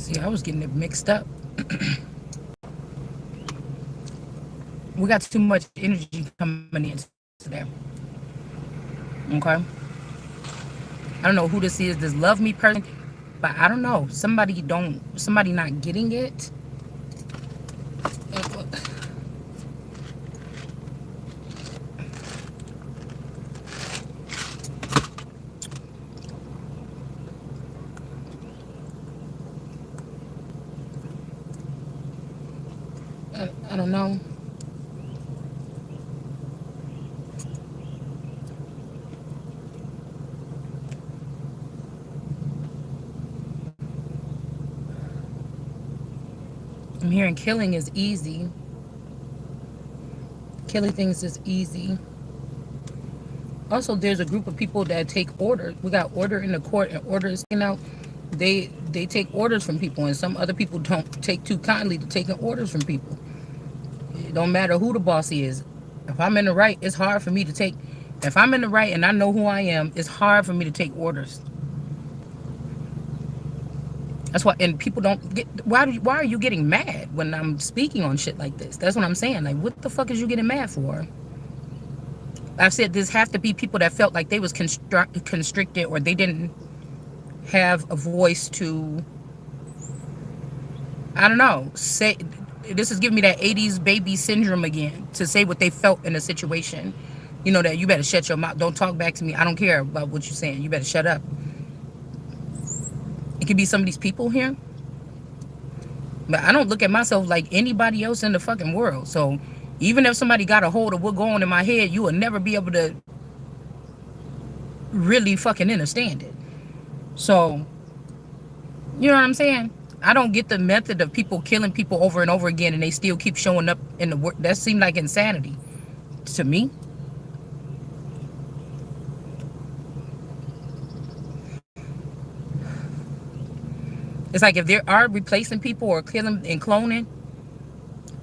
See, I was getting it mixed up. We got too much energy coming in today. Okay. I don't know who this is, this love me person, but I don't know. Somebody not getting it. I don't know. I'm hearing killing is easy. Killing things is easy. Also, there's a group of people that take orders. We got order in the court and orders, they take orders from people, and some other people don't take too kindly to taking orders from people. It don't matter who the boss is. If I'm in the right, it's hard for me to take. If I'm in the right and I know who I am, it's hard for me to take orders. That's why, and people don't get. Why are you getting mad when I'm speaking on shit like this? That's what I'm saying. Like, what the fuck is you getting mad for? I've said this have to be people that felt like they was constricted, or they didn't have a voice to, I don't know, say. This is giving me that 80s baby syndrome again, to say what they felt in a situation. You know, that you better shut your mouth. Don't talk back to me. I don't care about what you're saying. You better shut up. It could be some of these people here, but I don't look at myself like anybody else in the fucking world. So even if somebody got a hold of what's going on in my head, you will never be able to really fucking understand it. So, you know what I'm saying? I don't get the method of people killing people over and over again and they still keep showing up in the work. That seemed like insanity to me. It's like if they are replacing people or killing and cloning,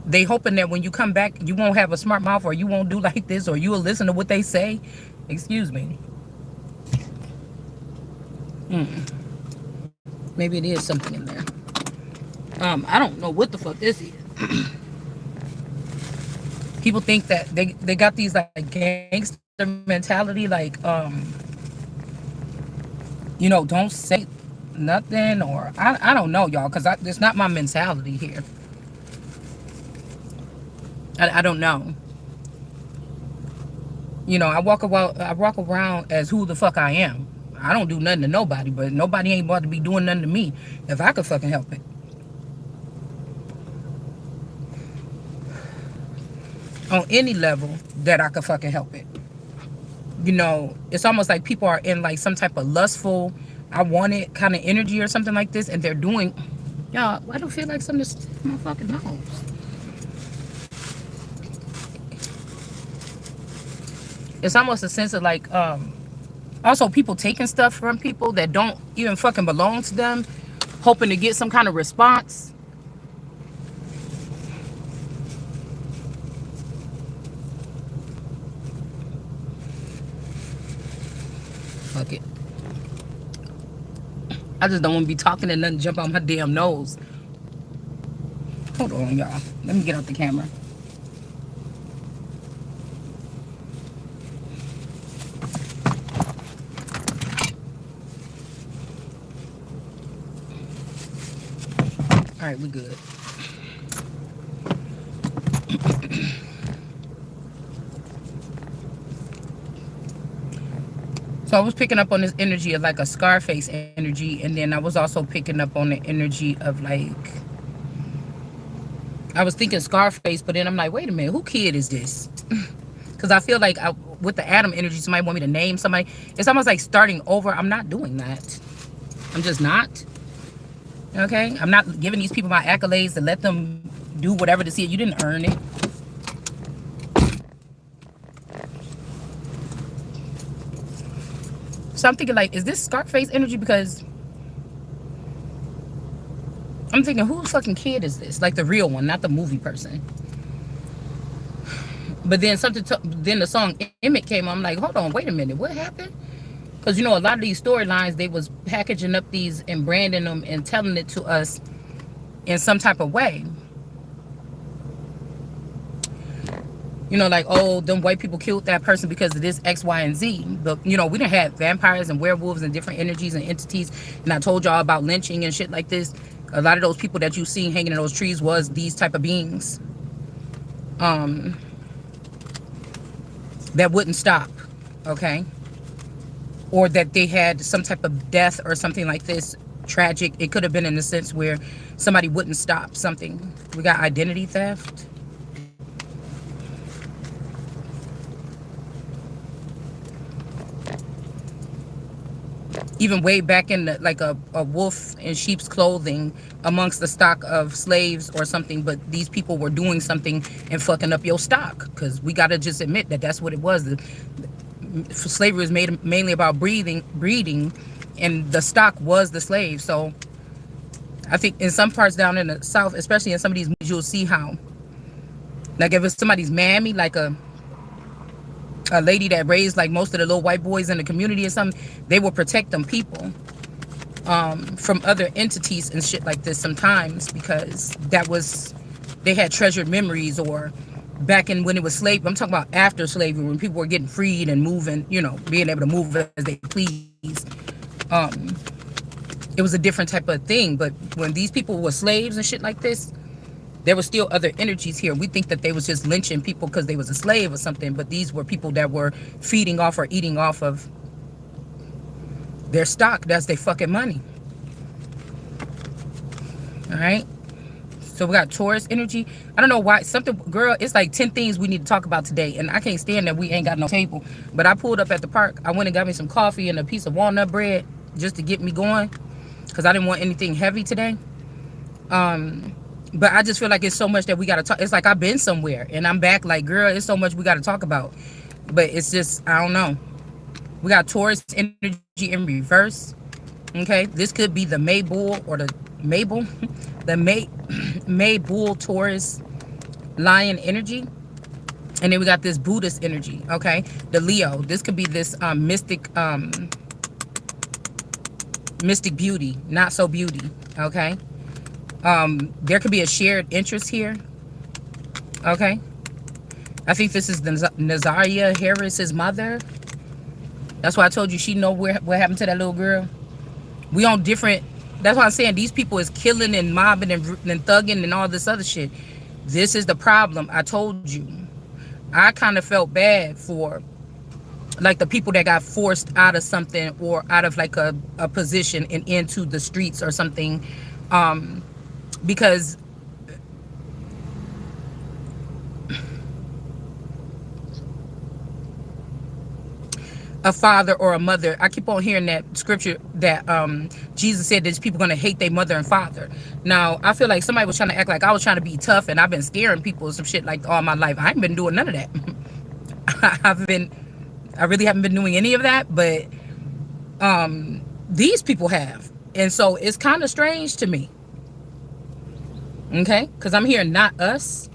they hoping that when you come back, you won't have a smart mouth, or you won't do like this, or you will listen to what they say. Excuse me. Maybe it is something in there. I don't know what the fuck this is. People think that they got these like gangster mentality, like don't say nothing, or I don't know, y'all, because it's not my mentality here. I don't know. I walk around as who the fuck I am. I don't do nothing to nobody, but nobody ain't about to be doing nothing to me if I could fucking help it. On any level that I could fucking help it. It's almost like people are in like some type of lustful, I want it kind of energy or something like this, and they're doing, y'all, I don't feel like something to my fucking nose. It's almost a sense of like, also people taking stuff from people that don't even fucking belong to them, hoping to get some kind of response. Fuck it. I just don't want to be talking and nothing jump out my damn nose. Hold on, y'all. Let me get out the camera. All right, we good. So I was picking up on this energy of like a Scarface energy, and then I was also picking up on the energy of like, I was thinking Scarface, but then I'm like, wait a minute, who kid is this? Because I feel like with the Adam energy, somebody want me to name somebody. It's almost like starting over. I'm not doing that. I'm just not. Okay? I'm not giving these people my accolades to let them do whatever to see it. You didn't earn it. So I'm thinking like, is this Scarface energy? Because I'm thinking, whose fucking kid is this? Like the real one, not the movie person. But then then the song Emmett came on. I'm like, hold on, wait a minute, what happened? Because a lot of these storylines, they was packaging up these and branding them and telling it to us in some type of way. You know, like, oh, them white people killed that person because of this X, Y, and Z. But, you know, we done had vampires and werewolves and different energies and entities. And I told y'all about lynching and shit like this. A lot of those people that you seen hanging in those trees was these type of beings that wouldn't stop, okay? Or that they had some type of death or something like this, tragic. It could have been in the sense where somebody wouldn't stop something. We got identity theft. Even way back in the, like a wolf in sheep's clothing amongst the stock of slaves or something, but these people were doing something and fucking up your stock, because we got to just admit that that's what it was. Slavery was made mainly about breeding, and the stock was the slave. So I think in some parts down in the South, especially in some of these movies, you'll see how, like, if it's somebody's mammy, like a lady that raised like most of the little white boys in the community or something, they will protect them people from other entities and shit like this sometimes, because that was, they had treasured memories. Or back in when it was slave, I'm talking about after slavery, when people were getting freed and moving, you know, being able to move as they please. It was a different type of thing. But when these people were slaves and shit like this, there were still other energies here. We think that they was just lynching people because they was a slave or something, but these were people that were feeding off or eating off of their stock. That's their fucking money. All right. So we got Taurus energy. I don't know why something, girl, it's like 10 things we need to talk about today, and I can't stand that we ain't got no table. But I pulled up at the park. I went and got me some coffee and a piece of walnut bread just to get me going, because I didn't want anything heavy today. But I just feel like it's so much that we got to talk. It's like I've been somewhere and I'm back, like, girl, it's so much we got to talk about. But it's just, I don't know. We got Taurus energy in reverse. Okay. This could be the May Bull or the Mabel. The May Bull Taurus Lion energy. And then we got this Buddhist energy. Okay. The Leo. This could be this mystic beauty. Not so beauty. Okay. There could be a shared interest here. Okay. I think this is the Nazaria Harris's mother. That's why I told you she know what happened to that little girl. We on different, that's why I'm saying these people is killing and mobbing and thugging and all this other shit. This is the problem. I told you. I kind of felt bad for like the people that got forced out of something, or out of like a position and into the streets or something. Because a father or a mother, I keep on hearing that scripture that Jesus said that people going to hate their mother and father. Now, I feel like somebody was trying to act like I was trying to be tough and I've been scaring people or some shit like all my life. I ain't been doing none of that. I really haven't been doing any of that, but these people have. And so it's kind of strange to me. Okay, because I'm hearing not us.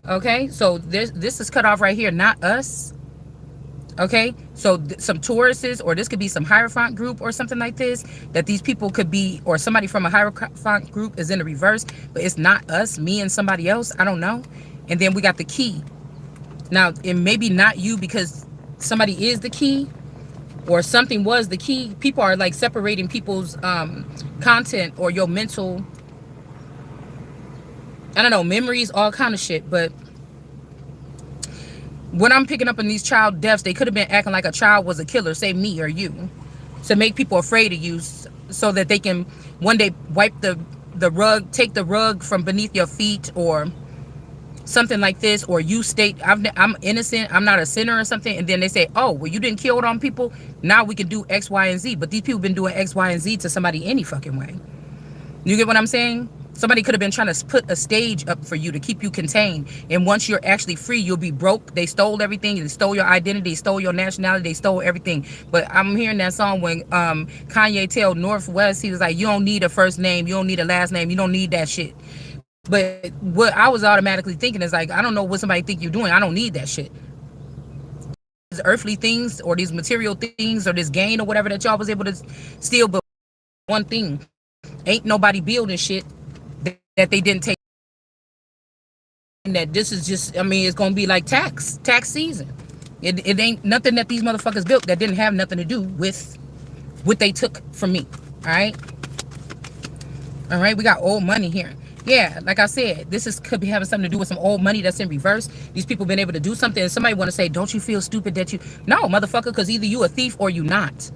Okay, so this is cut off right here, not us. Okay, so some Tauruses, or this could be some Hierophant group or something like this, that these people could be, or somebody from a Hierophant group is in the reverse, but it's not us, me and somebody else. I don't know. And then we got the key. Now, it may be not you because somebody is the key, or something was the key. People are like separating people's content or your mental, I don't know, memories, all kind of shit. But when I'm picking up on these child deaths, they could have been acting like a child was a killer, say me or you, to make people afraid of you, so that they can one day wipe the rug, take the rug from beneath your feet, or something like this. Or you state I'm innocent, I'm not a sinner or something, and then they say, oh, well, you didn't kill on people, now we can do X, Y, and Z. But these people been doing X, Y, and Z to somebody any fucking way. You get what I'm saying? Somebody could have been trying to put a stage up for you to keep you contained. And once you're actually free, you'll be broke. They stole everything. They stole your identity. They stole your nationality. They stole everything. But I'm hearing that song when Kanye tell Northwest, he was like, you don't need a first name. You don't need a last name. You don't need that shit. But what I was automatically thinking is like, I don't know what somebody think you're doing. I don't need that shit. These earthly things or these material things or this gain or whatever that y'all was able to steal. But one thing, ain't nobody building shit that they didn't take, that this is just, I mean, it's gonna be like tax season. It ain't nothing that these motherfuckers built that didn't have nothing to do with what they took from me. All right, we got old money here. Yeah, like I said, this is could be having something to do with some old money that's in reverse. These people been able to do something, and somebody want to say, don't you feel stupid that you, no, motherfucker, because either you a thief or you not.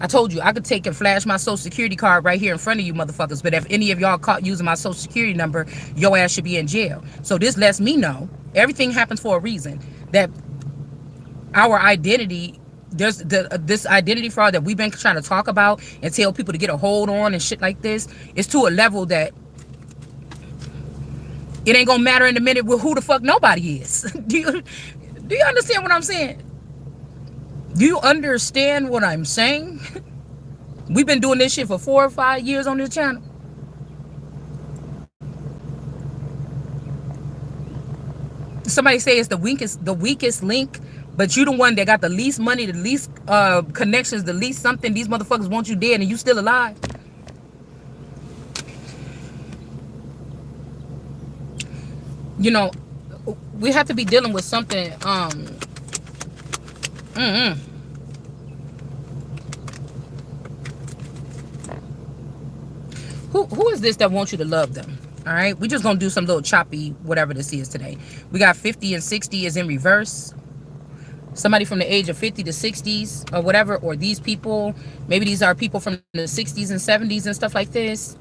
I told you I could take and flash my social security card right here in front of you motherfuckers, but if any of y'all caught using my social security number, your ass should be in jail. So this lets me know everything happens for a reason, that our identity, there's this identity fraud that we've been trying to talk about and tell people to get a hold on and shit like this, is to a level that it ain't gonna matter in a minute with who the fuck nobody is. Do you understand what I'm saying? Do you understand what I'm saying? We've been doing this shit for 4 or 5 years on this channel. Somebody say it's the weakest link, but you the one that got the least money, the least connections, the least something. These motherfuckers want you dead and you still alive. You know, we have to be dealing with something. Who is this that wants you to love them? All right, we just gonna do some little choppy whatever this is today. We got 50 and 60 is in reverse. Somebody from the age of 50 to 60s or whatever, or these people, maybe these are people from the 60s and 70s and stuff like this.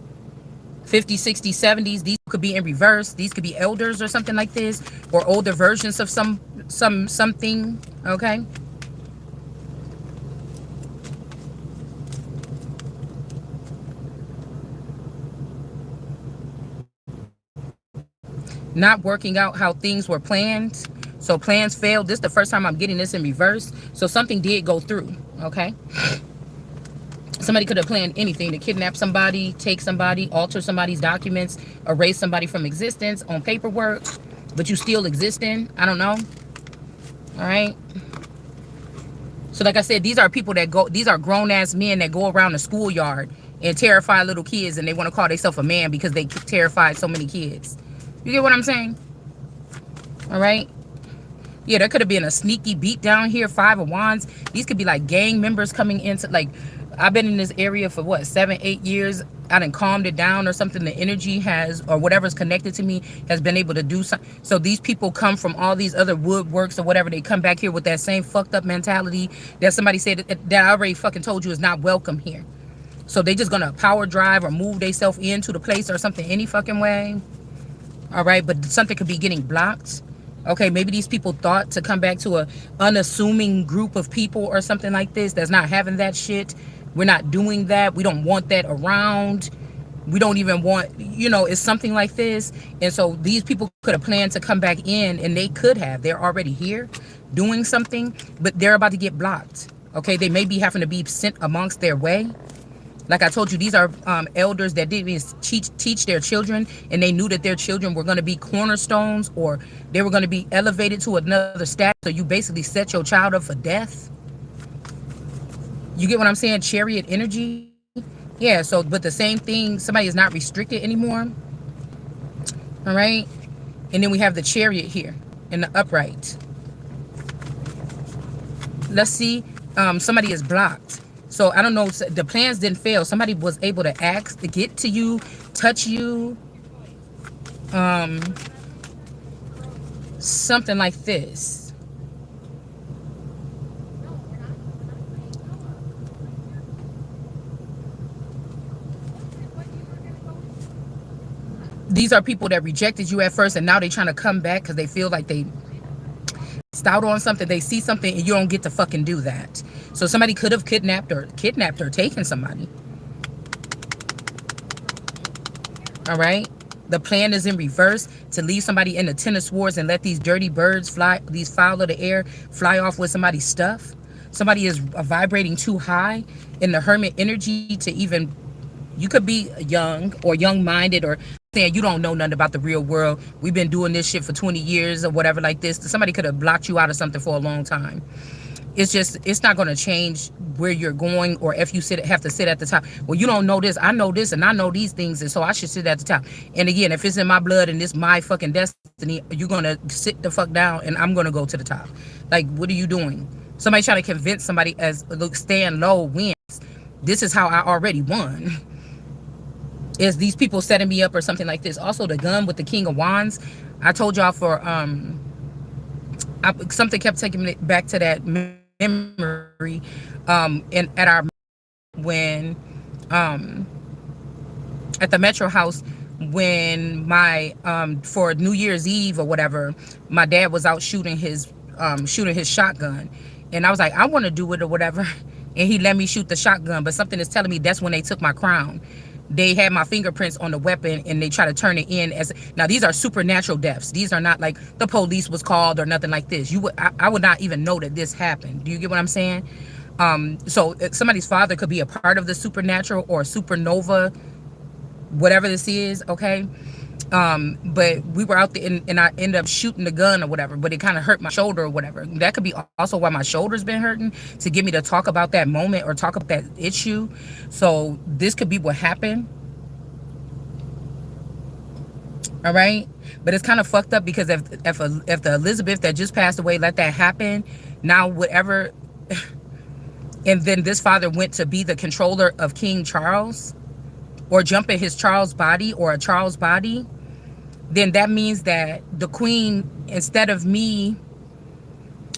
50, 60, 70s, these could be in reverse. These could be elders or something like this, or older versions of something, okay? Not working out how things were planned. So plans failed. This is the first time I'm getting this in reverse. So something did go through, okay? Somebody could have planned anything to kidnap somebody, take somebody, alter somebody's documents, erase somebody from existence on paperwork, but you still existing. I don't know. All right. So like I said, these are people that go, these are grown-ass men that go around the schoolyard and terrify little kids, and they want to call themselves a man because they terrified so many kids. You get what I'm saying? All right. Yeah, there could have been a sneaky beat down here, 5 of Wands. These could be like gang members coming into, like, I've been in this area for what, 7, 8 years. I done calmed it down or something. The energy has, or whatever's connected to me has been able to do something. So these people come from all these other woodworks or whatever. They come back here with that same fucked up mentality that somebody said that I already fucking told you is not welcome here. So they just gonna power drive or move themselves into the place or something any fucking way. All right, but something could be getting blocked. Okay, maybe these people thought to come back to a unassuming group of people or something like this that's not having that shit. We're not doing that. We don't want that around. We don't even want, you know, it's something like this. And so these people could have planned to come back in, and they could have. They're already here doing something, but they're about to get blocked. Okay, they may be having to be sent amongst their way. Like I told you, these are elders that didn't teach their children, and they knew that their children were going to be cornerstones, or they were going to be elevated to another status. So you basically set your child up for death. You get what I'm saying? Chariot energy. Yeah, so, but the same thing, somebody is not restricted anymore. All right. And then we have the Chariot here in the upright. Let's see. Somebody is blocked. So I don't know, the plans didn't fail. Somebody was able to ask to get to you, touch you, something like this. These are people that rejected you at first, and now they're trying to come back because they feel like they out on something. They see something and you don't get to fucking do that. So somebody could have kidnapped or taken somebody. All right, the plan is in reverse, to leave somebody in the Ten of Swords and let these dirty birds fly, these fowl of the air, fly off with somebody's stuff. Somebody is vibrating too high in the Hermit energy to even, you could be young or young-minded, or saying you don't know nothing about the real world. We've been doing this shit for 20 years or whatever like this. Somebody could have blocked you out of something for a long time. It's not going to change where you're going, or if you have to sit at the top. Well, you don't know this, I know this, and I know these things, and so I should sit at the top. And again, if it's in my blood and it's my fucking destiny, you're going to sit the fuck down and I'm going to go to the top. Like, what are you doing? Somebody trying to convince somebody as, look, stand low wins. This is how I already won. Is these people setting me up or something like this? Also, the gun with the King of Wands, I told y'all for something kept taking me back to that memory, and at our, when at the Metro House, when my for New Year's Eve or whatever, my dad was out shooting his shotgun, and I was like, I want to do it or whatever, and he let me shoot the shotgun, but something is telling me that's when they took my crown. They had my fingerprints on the weapon, and they try to turn it in as, now these are supernatural deaths. These are not like the police was called or nothing like this. I would not even know that this happened. Do you get what I'm saying? So somebody's father could be a part of the supernatural or supernova, whatever this is, okay? But we were out there, and I ended up shooting the gun or whatever, but it kind of hurt my shoulder or whatever. That could be also why my shoulder's been hurting, to get me to talk about that moment or talk about that issue. So this could be what happened. All right, but it's kind of fucked up, because if the Elizabeth that just passed away let that happen, now whatever, and then this father went to be the controller of King Charles, or jump in his Charles body or a Charles body, then that means that the queen, instead of me,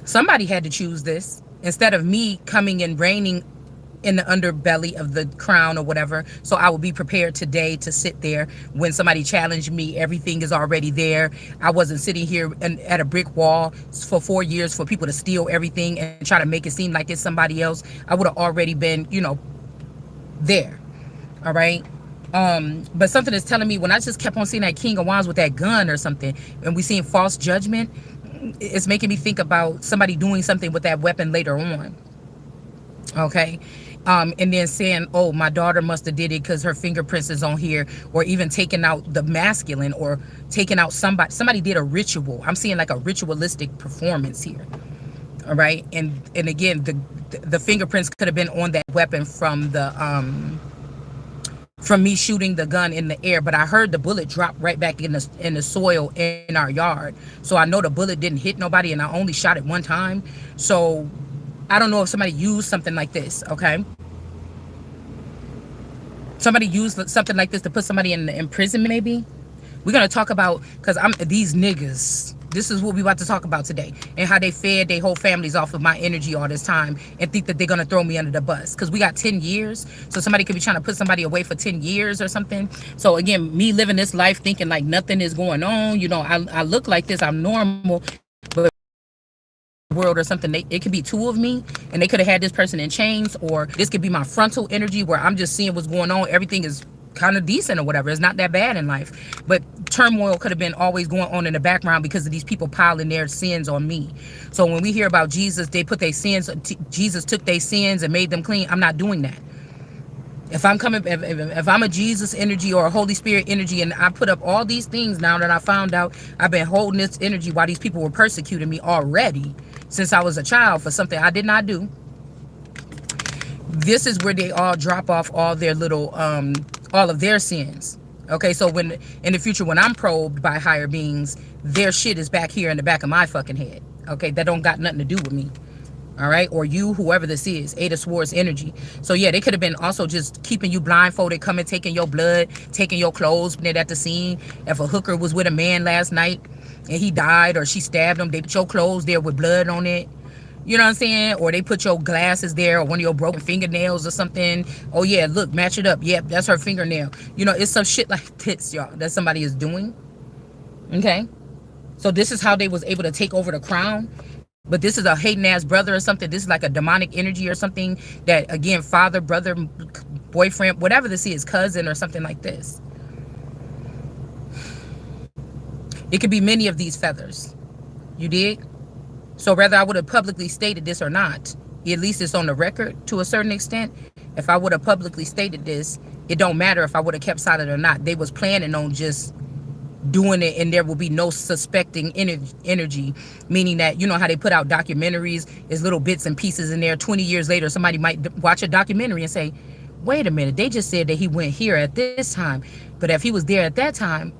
somebody had to choose this, instead of me coming and reigning in the underbelly of the crown or whatever. So I will be prepared today to sit there when somebody challenged me. Everything is already there. I wasn't sitting here at a brick wall for 4 years for people to steal everything and try to make it seem like it's somebody else. I would have already been, there. All right. But something is telling me, when I just kept on seeing that King of Wands with that gun or something, and we seeing false judgment, it's making me think about somebody doing something with that weapon later on. Okay. And then saying, oh, my daughter must have did it because her fingerprints is on here, or even taking out the masculine, or taking out somebody did a ritual. I'm seeing like a ritualistic performance here. All right. And again, the fingerprints could have been on that weapon from me shooting the gun in the air, but I heard the bullet drop right back in the soil in our yard. So I know the bullet didn't hit nobody, and I only shot it one time. So I don't know if somebody used something like this, okay? Somebody used something like this to put somebody in prison, maybe. We're going to talk about, because these niggas, this is what we about to talk about today, and how they fed their whole families off of my energy all this time and think that they're going to throw me under the bus. Because we got 10 years. So somebody could be trying to put somebody away for 10 years or something. So again, me living this life thinking like nothing is going on. I look like this. I'm normal. But world or something, it could be two of me, and they could have had this person in chains, or this could be my frontal energy where I'm just seeing what's going on. Everything is kind of decent or whatever. It's not that bad in life, but turmoil could have been always going on in the background because of these people piling their sins on me. So when we hear about Jesus, they put their sins, Jesus took their sins and made them clean. I'm not doing that. If I'm a Jesus energy or a Holy Spirit energy, and I put up all these things now that I found out I've been holding this energy while these people were persecuting me already since I was a child for something I did not do. This is where they all drop off all their little, all of their sins. Okay, so when in the future, when I'm probed by higher beings, their shit is back here in the back of my fucking head. Okay, that don't got nothing to do with me. All right, or you, whoever this is, Eight of Swords energy. So yeah, they could have been also just keeping you blindfolded, coming, taking your blood, taking your clothes at the scene. If a hooker was with a man last night and he died, or she stabbed him, they put your clothes there with blood on it. You know what I'm saying? Or they put your glasses there, or one of your broken fingernails or something. Oh yeah, look, match it up. Yep, that's her fingernail. It's some shit like this, y'all, that somebody is doing. Okay, so this is how they was able to take over the crown. But this is a hating ass brother or something. This is like a demonic energy or something that, again, father, brother, boyfriend, whatever this is, cousin or something like this. It could be many of these feathers. You dig? So whether I would have publicly stated this or not, at least it's on the record to a certain extent. If I would have publicly stated this, it don't matter if I would have kept silent or not. They was planning on just doing it, and there will be no suspecting energy, meaning that, you know how they put out documentaries, is little bits and pieces in there. 20 years later, somebody might watch a documentary and say, wait a minute, they just said that he went here at this time, but if he was there at that time,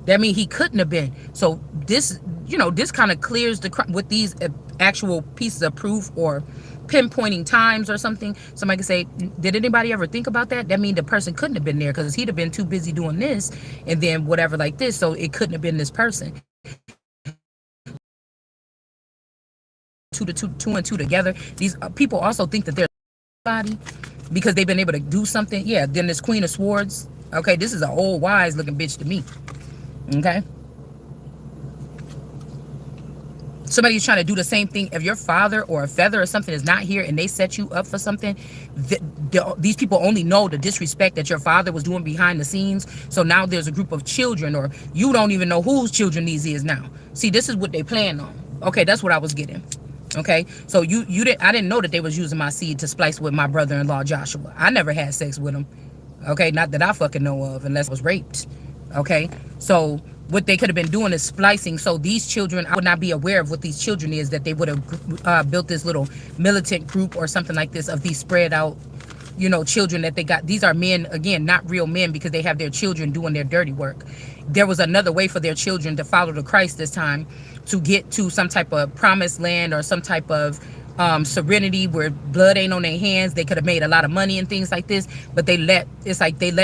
that means he couldn't have been. So this, this kind of clears the with these actual pieces of proof or pinpointing times or something. Somebody can say, did anybody ever think about that? That means the person couldn't have been there because he'd have been too busy doing this and then whatever like this. So it couldn't have been this person. Two and two together. These people also think that they're somebody because they've been able to do something. Yeah. Then this Queen of Swords. Okay, this is an old wise looking bitch to me. Okay. Somebody's trying to do the same thing. If your father or a feather or something is not here and they set you up for something, these people only know the disrespect that your father was doing behind the scenes. So now there's a group of children, or you don't even know whose children these is now. See, this is what they plan on. Okay, that's what I was getting. Okay, so I didn't know that they was using my seed to splice with my brother-in-law Joshua. I never had sex with him. Okay, not that I fucking know of, unless I was raped. Okay, so what they could have been doing is splicing. So these children, I would not be aware of what these children is, that they would have built this little militant group or something like this of these spread out, children that they got. These are men, again, not real men, because they have their children doing their dirty work. There was another way for their children to follow the Christ this time, to get to some type of promised land or some type of serenity where blood ain't on their hands. They could have made a lot of money and things like this, but they let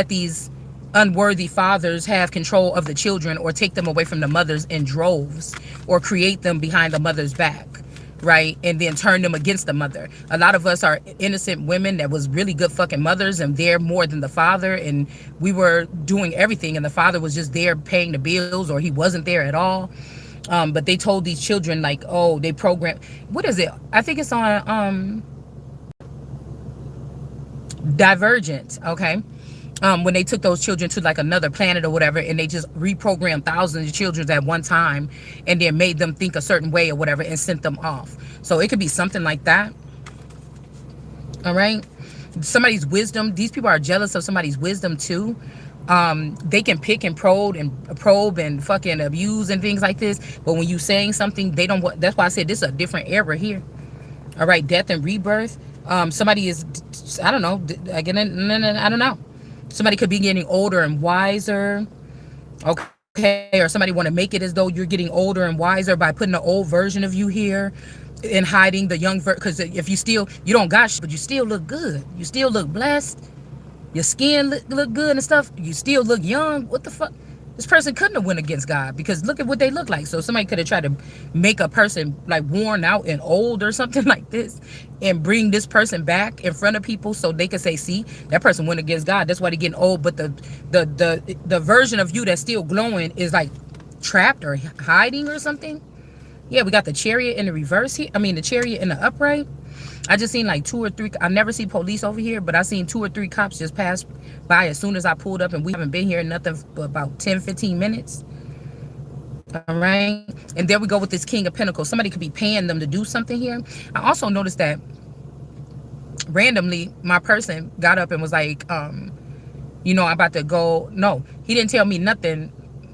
these unworthy fathers have control of the children, or take them away from the mothers in droves, or create them behind the mother's back, right? And then turn them against the mother. A lot of us are innocent women that was really good fucking mothers, and they're more than the father, and we were doing everything, and the father was just there paying the bills, or he wasn't there at all. But they told these children, like, oh, they program, what is it? I think it's on Divergent, okay? When they took those children to like another planet or whatever, and they just reprogrammed thousands of children at one time, and then made them think a certain way or whatever, and sent them off. So it could be something like that. All right. Somebody's wisdom. These people are jealous of somebody's wisdom too. They can pick and probe and fucking abuse and things like this. But when you saying something, they don't want. That's why I said this is a different era here. All right. Death and rebirth. Somebody is, I don't know. Again, I don't know. Somebody could be getting older and wiser. Okay. Or somebody want to make it as though you're getting older and wiser by putting an old version of you here and hiding the young because if you don't got shit, but you still look good. You still look blessed. Your skin look good and stuff. You still look young. What the fuck? This person couldn't have went against God, because look at what they look like. So somebody could have tried to make a person like worn out and old or something like this, and bring this person back in front of people so they could say, see, that person went against God. That's why they're getting old. But the version of you that's still glowing is like trapped or hiding or something. Yeah, we got the Chariot in the reverse here. I mean, the Chariot in the upright. I just seen like 2 or 3. I never see police over here, but I seen 2 or 3 cops just pass by as soon as I pulled up, and we haven't been here nothing but about 10-15 minutes. All right, and there we go with this King of Pentacles. Somebody could be paying them to do something here. I also noticed that randomly my person got up and was like, I'm about to go. No, he didn't tell me nothing.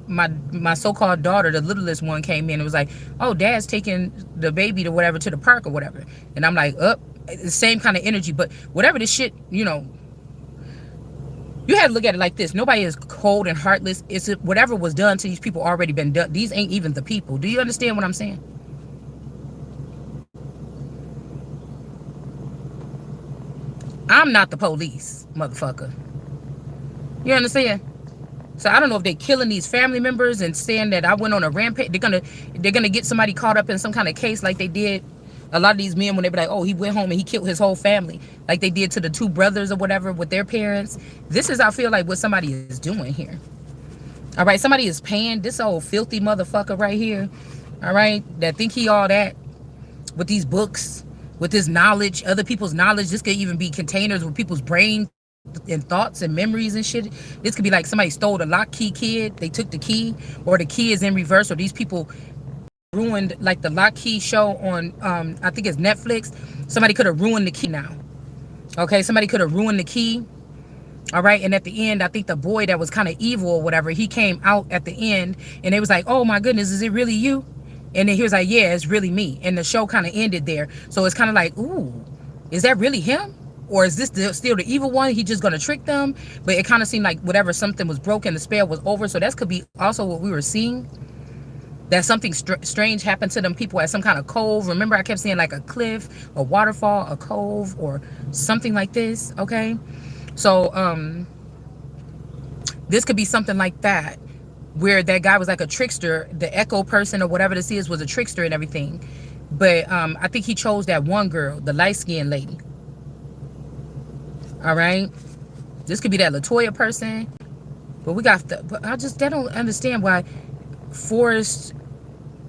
My so-called daughter, the littlest one, came in and was like, oh, dad's taking the baby to whatever, to the park or whatever. And I'm like, the same kind of energy. But whatever this shit, you had to look at it like this. Nobody is cold and heartless. It's whatever was done to these people already been done. These ain't even the people. Do you understand what I'm saying? I'm not the police, motherfucker. You understand? So I don't know if they're killing these family members and saying that I went on a rampage. They're gonna get somebody caught up in some kind of case like they did a lot of these men when they be like, oh, he went home and he killed his whole family, like they did to the 2 brothers or whatever with their parents. This is, I feel like, what somebody is doing here. All right, somebody is paying this old filthy motherfucker right here. All right, that think he all that with these books, with this knowledge, other people's knowledge. This could even be containers with people's brains and thoughts and memories and shit. This could be like somebody stole the lock key kid, they took the key, or the key is in reverse, or these people ruined like the lock key show on I think it's Netflix. Somebody could have ruined the key now. Okay, somebody could have ruined the key All right. And at the end, I think the boy that was kind of evil or whatever, he came out at the end and they was like, oh my goodness, is it really you? And then he was like, yeah, it's really me. And the show kind of ended there. So it's kind of like, ooh, is that really him? Or is this still the evil one? He just going to trick them? But it kind of seemed like whatever, something was broken, the spell was over. So that could be also what we were seeing. That something strange happened to them people at some kind of cove. Remember, I kept saying like a cliff, a waterfall, a cove, or something like this. Okay. So, this could be something like that, where that guy was like a trickster. The echo person or whatever this is was a trickster and everything. But I think he chose that one girl, the light-skinned lady. All right. This could be that Latoya person. But we got the, but I don't understand why Forrest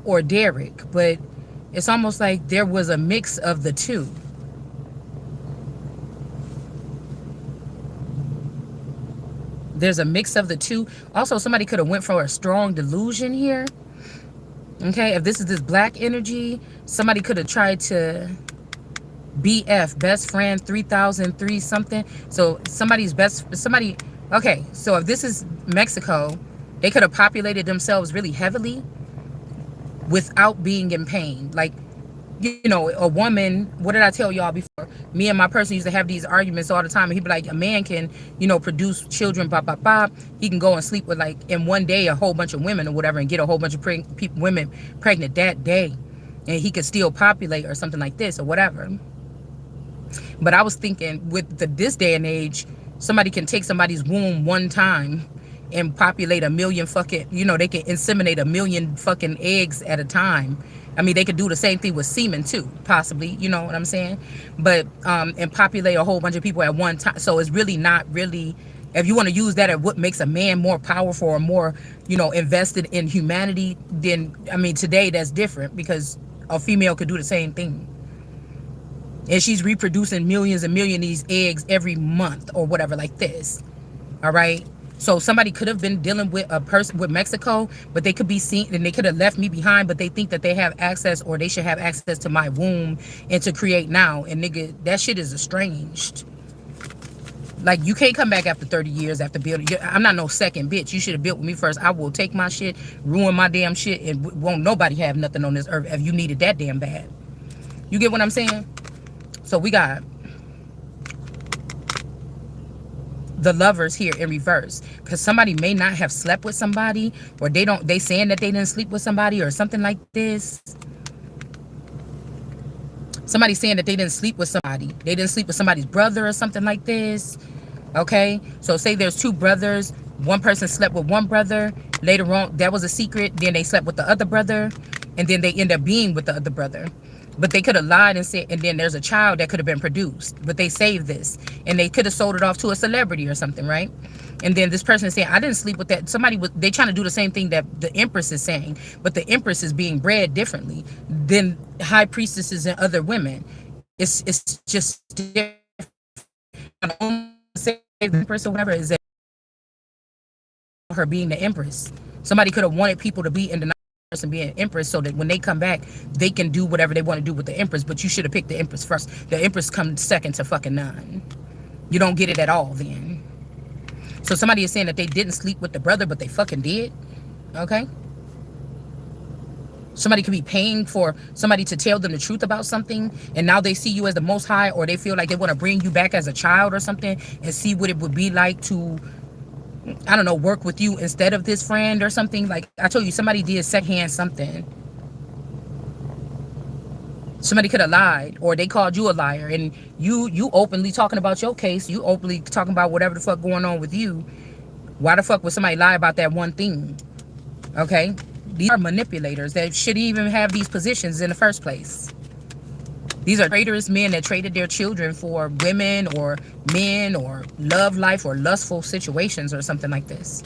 or Derek. But it's almost like there was a mix of the two. There's a mix of the two. Also, somebody could have went for a strong delusion here. Okay, if this is this black energy, somebody could have tried to BF, best friend 3003 something. So somebody, okay, so if this is Mexico, they could have populated themselves really heavily without being in pain. Like, you know, a woman, what did I tell y'all before? Me and my person used to have these arguments all the time. And he'd be like, a man can, you know, produce children, blah, blah, blah. He can go and sleep with, like, in one day, a whole bunch of women or whatever and get a whole bunch of women pregnant that day. And he could still populate or something like this or whatever. But I was thinking with this day and age, somebody can take somebody's womb one time and populate a million fucking, you know, they can inseminate a million fucking eggs at a time. I mean, they could do the same thing with semen too, possibly, you know what I'm saying? But, and populate a whole bunch of people at one time. So it's really not really, if you want to use that as what makes a man more powerful or more, you know, invested in humanity, then, I mean, today that's different because a female could do the same thing. And she's reproducing millions and millions of these eggs every month or whatever like this. All right. So somebody could have been dealing with a person with Mexico, but they could be seen and they could have left me behind, but they think that they have access or they should have access to my womb and to create now. And nigga, that shit is estranged. Like, you can't come back after 30 years after building. I'm not no second bitch. You should have built with me first. I will take my shit, ruin my damn shit, and won't nobody have nothing on this earth if you need it that damn bad. You get what I'm saying? So we got the lovers here in reverse, because somebody may not have slept with somebody, or they saying that they didn't sleep with somebody or something like this. Somebody saying that they didn't sleep with somebody. They didn't sleep with somebody's brother or something like this. Okay, so say there's two brothers. One person slept with one brother. Later on, that was a secret. Then they slept with the other brother, and then they end up being with the other brother. But they could have lied and said, and then there's a child that could have been produced, but they saved this, and they could have sold it off to a celebrity or something, right? And then this person is saying, I didn't sleep with that. They trying to do the same thing that the Empress is saying, but the Empress is being bred differently than high priestesses and other women. It's just different. I don't say the Empress or whatever is that her being the Empress. Somebody could have wanted people to be in the person being Empress so that when they come back, they can do whatever they want to do with the Empress, but you should have picked the Empress first. The Empress comes second to fucking none. You don't get it at all then. So somebody is saying that they didn't sleep with the brother, but they fucking did. Okay? Somebody could be paying for somebody to tell them the truth about something, and now they see you as the most high, or they feel like they want to bring you back as a child or something and see what it would be like to, I don't know, work with you instead of this friend or something. Like I told you, somebody did secondhand something. Somebody could have lied, or they called you a liar, and you openly talking about your case. You openly talking about whatever the fuck going on with you. Why the fuck would somebody lie about that one thing? Okay? These are manipulators that shouldn't even have these positions in the first place. These are traitorous men that traded their children for women or men or love life or lustful situations or something like this.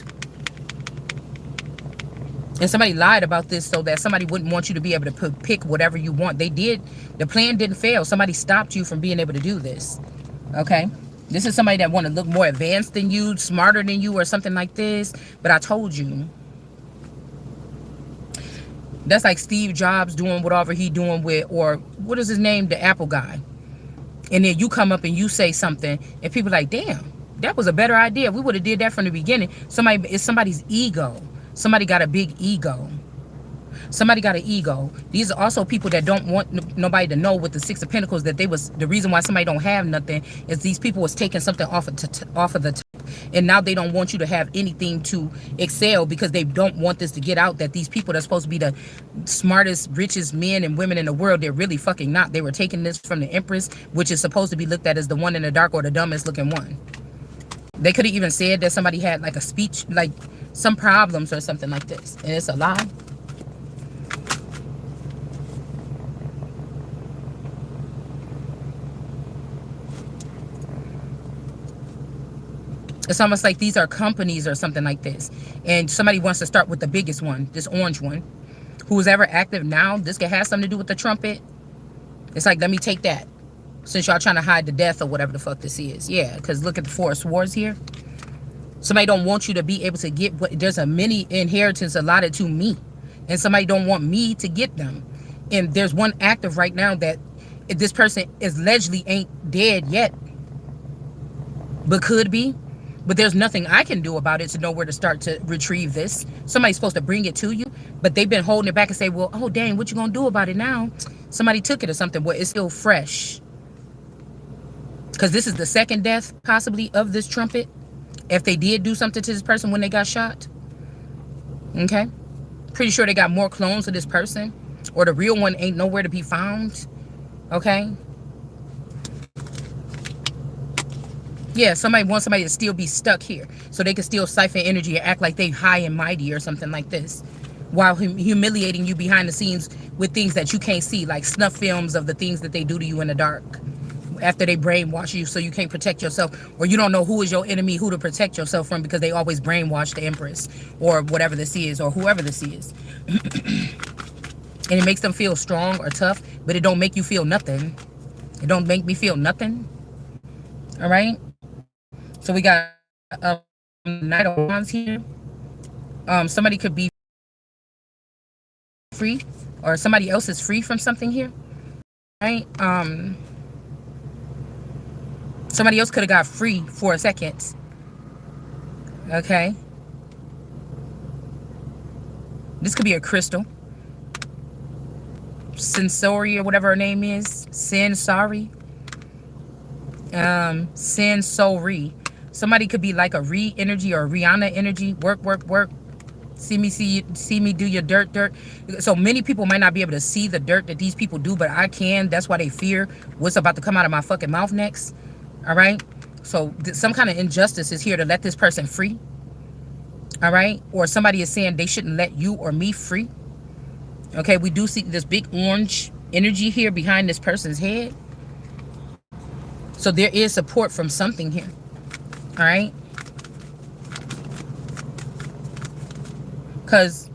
And somebody lied about this so that somebody wouldn't want you to be able to pick whatever you want. They did. The plan didn't fail. Somebody stopped you from being able to do this. Okay? This is somebody that want to look more advanced than you, smarter than you or something like this. But I told you. That's like Steve Jobs doing whatever he doing with, or what is his name? The Apple guy. And then you come up and you say something and people are like, damn, that was a better idea. We would have did that from the beginning. It's somebody's ego. Somebody got a big ego. Somebody got an ego. These are also people that don't want nobody to know with the Six of Pentacles that they was the reason why somebody don't have nothing is these people was taking something off of the top, and now they don't want you to have anything to excel because they don't want this to get out that these people that's supposed to be the smartest, richest men and women in the world, they're really fucking not. They were taking this from the Empress, which is supposed to be looked at as the one in the dark or the dumbest looking one. They could have even said that somebody had like a speech, like some problems or something like this, and it's a lie. It's almost like these are companies or something like this. And somebody wants to start with the biggest one, this orange one. Who's ever active now, this could have something to do with the trumpet. It's like, let me take that. Since y'all trying to hide the death or whatever the fuck this is. Yeah, because look at the Four of Swords here. Somebody don't want you to be able to get what there's a mini inheritance allotted to me. And somebody don't want me to get them. And there's one active right now that this person is allegedly ain't dead yet. But could be. But there's nothing I can do about it to know where to start to retrieve this. Somebody's supposed to bring it to you, but they've been holding it back and say, well, oh, dang, what you gonna do about it now? Somebody took it or something. Well, it's still fresh. Because this is the second death, possibly, of this trumpet. If they did do something to this person when they got shot. Okay? Pretty sure they got more clones of this person. Or the real one ain't nowhere to be found. Okay? Yeah, somebody wants somebody to still be stuck here so they can still siphon energy and act like they high and mighty or something like this while humiliating you behind the scenes with things that you can't see, like snuff films of the things that they do to you in the dark after they brainwash you so you can't protect yourself, or you don't know who is your enemy, who to protect yourself from because they always brainwash the Empress or whatever this is or whoever this is. And it makes them feel strong or tough, but it don't make you feel nothing. It don't make me feel nothing. All right? So we got Knight of Wands here. Somebody could be free, or somebody else is free from something here, right? Somebody else could have got free for a second. Okay. This could be a crystal. Sensori or whatever her name is. Sensori. Sensori. Somebody could be like a energy or a Rihanna energy. Work, work, work. See me do your dirt. So many people might not be able to see the dirt that these people do, but I can. That's why they fear what's about to come out of my fucking mouth next. All right? So some kind of injustice is here to let this person free. All right? Or somebody is saying they shouldn't let you or me free. Okay, we do see this big orange energy here behind this person's head. So there is support from something here. All right? Because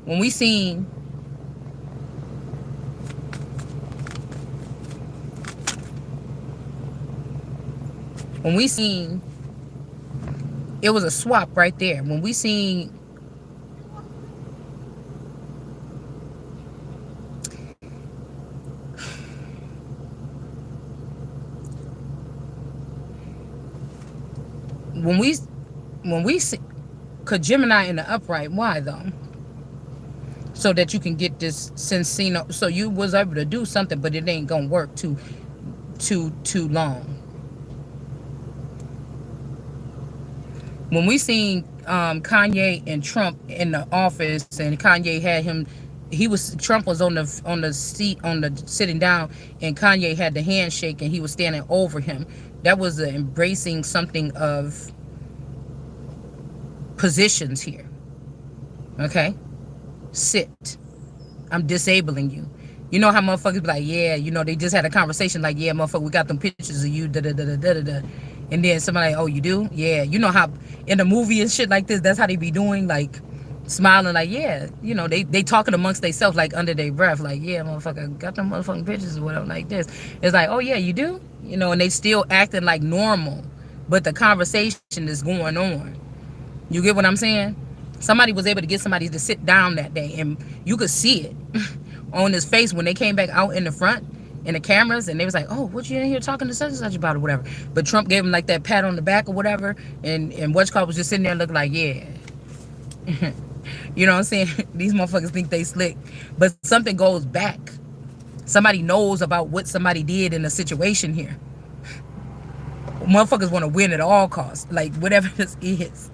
when we seen it was a swap right there. When we seen when we see could Gemini in the upright, why though? So that you can get this Sensino, so you was able to do something, but it ain't gonna work too long. When we seen Kanye and Trump in the office, and Kanye had him, Trump was on the seat, sitting down, and Kanye had the handshake and he was standing over him. That was embracing something of positions here. Okay? Sit. I'm disabling you. You know how motherfuckers be like, yeah, you know, they just had a conversation like, yeah, motherfucker, we got them pictures of you, da-da-da-da-da-da. And then somebody, oh, you do? Yeah. You know how in the movie and shit like this, that's how they be doing, like, smiling like, yeah. You know, they talking amongst themselves, like, under their breath, like, yeah, motherfucker, got them motherfucking pictures or whatever like this. It's like, oh, yeah, you do? You know, and they still acting like normal, but the conversation is going on. You get what I'm saying? Somebody was able to get somebody to sit down that day, and you could see it on his face when they came back out in the front. in the cameras, and they was like, oh, what you in here talking to such and such about or whatever. But Trump gave him like that pat on the back or whatever, and what's called was just sitting there looking like, yeah. You know what I'm saying? These motherfuckers think they slick, but something goes back. Somebody knows about what somebody did in a situation here. Motherfuckers want to win at all costs, like whatever this is.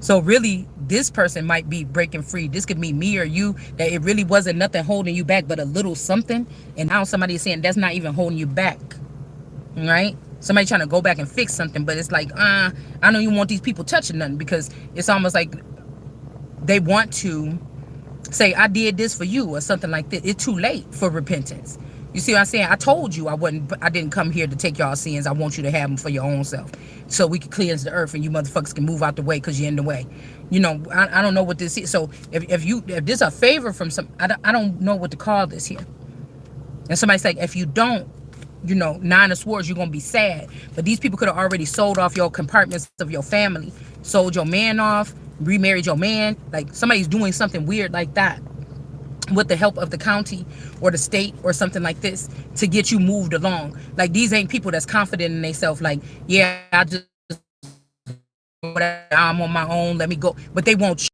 So really, this person might be breaking free. This could be me or you, that it really wasn't nothing holding you back but a little something, and now somebody is saying that's not even holding you back, right? Somebody trying to go back and fix something, but it's like, I don't even want these people touching nothing, because it's almost like they want to say, I did this for you or something like that. It's too late for repentance. You see what I'm saying? I told you I didn't come here to take y'all sins. I want you to have them for your own self, so we can cleanse the earth and you motherfuckers can move out the way because you're in the way. You know, I don't know what this is. So if this is a favor from some, I don't know what to call this here. And somebody's like, if you don't, you know, 9 of swords, you're gonna be sad. But these people could have already sold off your compartments of your family, sold your man off, remarried your man. Like somebody's doing something weird like that with the help of the county or the state or something like this to get you moved along. Like these ain't people that's confident in themselves. Like, yeah, I'm on my own, let me go. But they won't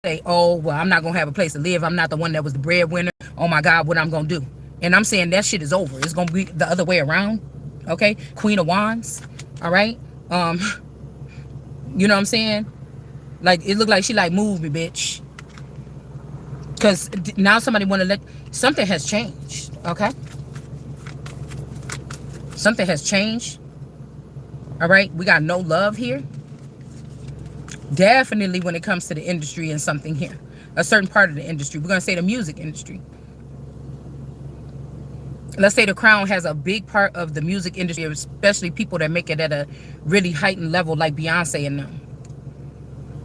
say, oh, well, I'm not gonna have a place to live. I'm not the one that was the breadwinner. Oh my God, what I'm gonna do? And I'm saying that shit is over. It's gonna be the other way around. Okay, Queen of Wands. All right. You know what I'm saying? Like it looked like she like, move me, bitch. Because now somebody want to let, something has changed. Okay, something has changed. All right, we got no love here. Definitely when it comes to the industry and something here, a certain part of the industry. We're gonna say the music industry. Let's say the crown has a big part of the music industry, especially people that make it at a really heightened level like Beyonce and them.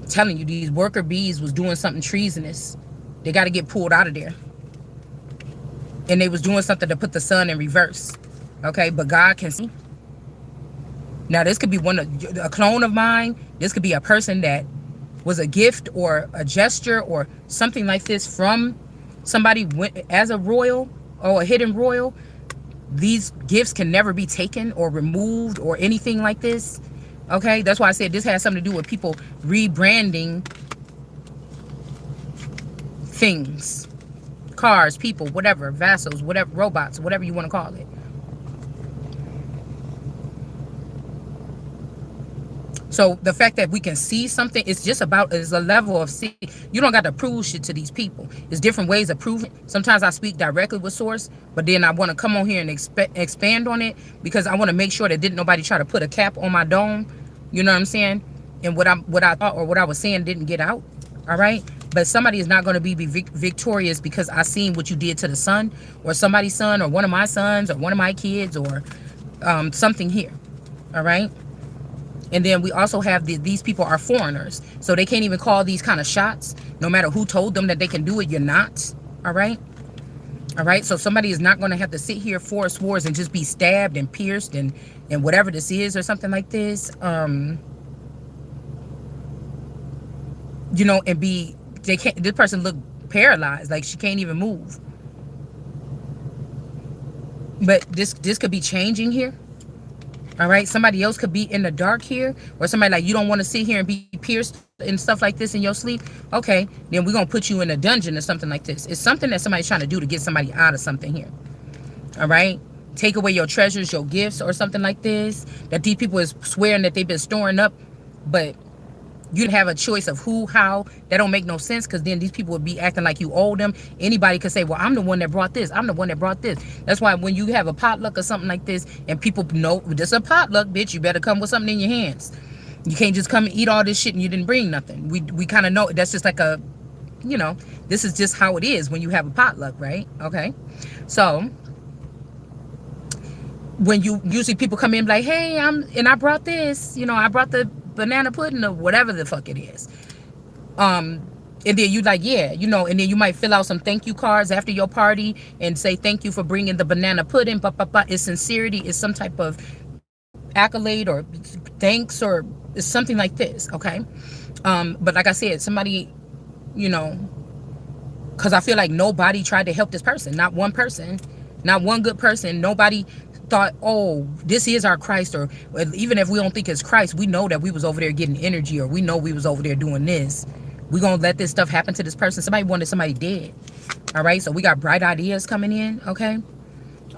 I'm telling you, these worker bees was doing something treasonous. They got to get pulled out of there. And they was doing something to put the sun in reverse. Okay, but God can see. Now this could be a clone of mine. This could be a person that was a gift or a gesture or something like this from somebody as a royal or a hidden royal. These gifts can never be taken or removed or anything like this. Okay, that's why I said this has something to do with people rebranding things, cars, people, whatever, vassals, whatever, robots, whatever you want to call it. So the fact that we can see something, it's just about, is a level of see. You don't got to prove shit to these people. There's different ways of proving. Sometimes I speak directly with source, but then I want to come on here and expand on it because I want to make sure that didn't nobody try to put a cap on my dome. You know what I'm saying? And what I thought or what I was saying didn't get out. All right. But somebody is not going to be victorious because I seen what you did to the son or somebody's son or one of my sons or one of my kids or something here. All right. And then we also have these people are foreigners. So they can't even call these kind of shots. No matter who told them that they can do it, you're not. All right. All right. So somebody is not going to have to sit here for wars and just be stabbed and pierced and whatever this is or something like this. You know, and this person look paralyzed, like she can't even move. But this could be changing here. All right, somebody else could be in the dark here, or somebody like, you don't want to sit here and be pierced and stuff like this in your sleep. Okay, then we're gonna put you in a dungeon or something like this. It's something that somebody's trying to do to get somebody out of something here. All right, take away your treasures, your gifts, or something like this. That these people is swearing that they've been storing up, but you have a choice of who, how. That don't make no sense, because then these people would be acting like you owe them. Anybody could say, well, I'm the one that brought this. I'm the one that brought this. That's why when you have a potluck or something like this, and people know this is a potluck, bitch, you better come with something in your hands. You can't just come and eat all this shit and you didn't bring nothing. We kind of know that's just like a, you know, this is just how it is when you have a potluck, right? Okay. So when you usually people come in like, hey, I brought this, you know, I brought the banana pudding or whatever the fuck it is. And then you like, yeah, you know, and then you might fill out some thank you cards after your party and say thank you for bringing the banana pudding. But it's sincerity, it's some type of accolade or thanks or it's something like this. Okay. But like I said, somebody, you know, because I feel like nobody tried to help this person. Not one person, not one good person. Nobody thought, oh, this is our Christ. Or even if we don't think it's Christ, we know that we was over there getting energy, or we know we was over there doing this. We gonna let this stuff happen to this person. Somebody wanted somebody dead. All right, so we got bright ideas coming in. Okay.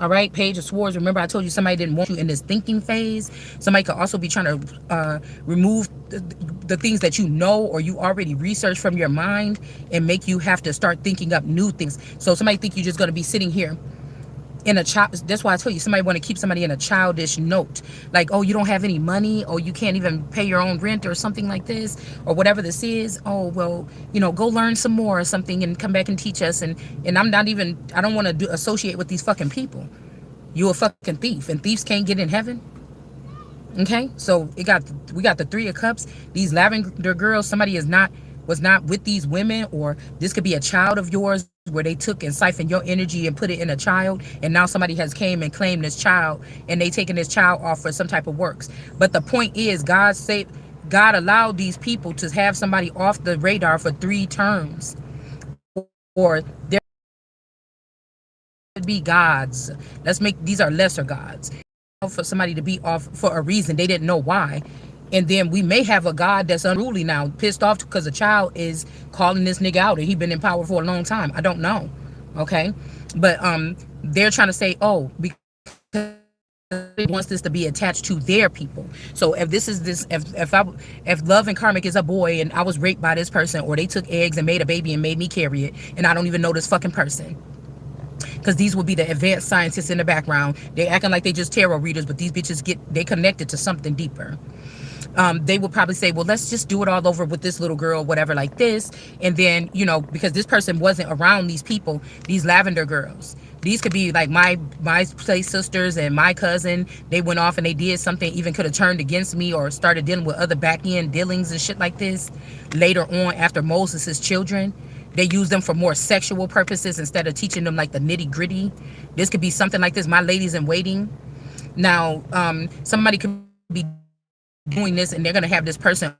All right, Page of Swords. Remember, I told you somebody didn't want you in this thinking phase. Somebody could also be trying to remove the things that you know or you already researched from your mind and make you have to start thinking up new things. So somebody think you're just going to be sitting here in a child. That's why I told you somebody want to keep somebody in a childish note, like, oh, you don't have any money, or you can't even pay your own rent or something like this, or whatever this is. Oh, well, go learn some more or something and come back and teach us. And I'm not even, I don't want to associate with these fucking people. You a fucking thief, and thieves can't get in heaven. Okay, so we got the Three of Cups. These lavender girls, somebody was not with these women, or this could be a child of yours where they took and siphoned your energy and put it in a child, and now somebody has came and claimed this child, and they taking this child off for some type of works. But the point is, God allowed these people to have somebody off the radar for 3 terms, or there could be gods. Let's make these are lesser gods. For somebody to be off for a reason they didn't know why. And then we may have a God that's unruly now, pissed off because a child is calling this nigga out and he been in power for a long time. I don't know. Okay. But they're trying to say, oh, because they wants this to be attached to their people. So if this is this, if love and karmic is a boy and I was raped by this person, or they took eggs and made a baby and made me carry it, and I don't even know this fucking person, because these will be the advanced scientists in the background. They acting like they just tarot readers, but these bitches they connected to something deeper. They would probably say, well, let's just do it all over with this little girl, whatever, like this. And then, because this person wasn't around these people, these lavender girls. These could be like my play sisters and my cousin. They went off and they did something, even could have turned against me or started dealing with other back end dealings and shit like this. Later on, after Moses' children, they use them for more sexual purposes instead of teaching them like the nitty gritty. This could be something like this. My ladies in waiting. Now, somebody could be doing this and they're going to have this person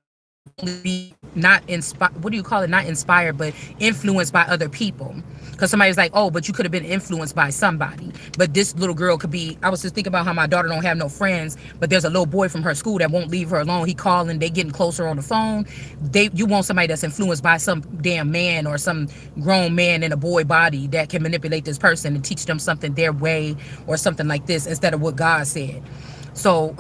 be not inspired. What do you call it? Not inspired, but influenced by other people. Because somebody's like, oh, but you could have been influenced by somebody. But this little girl could be, I was just thinking about how my daughter don't have no friends, but there's a little boy from her school that won't leave her alone. He calling, they getting closer on the phone. You want somebody that's influenced by some damn man or some grown man in a boy body that can manipulate this person and teach them something their way or something like this instead of what God said. So,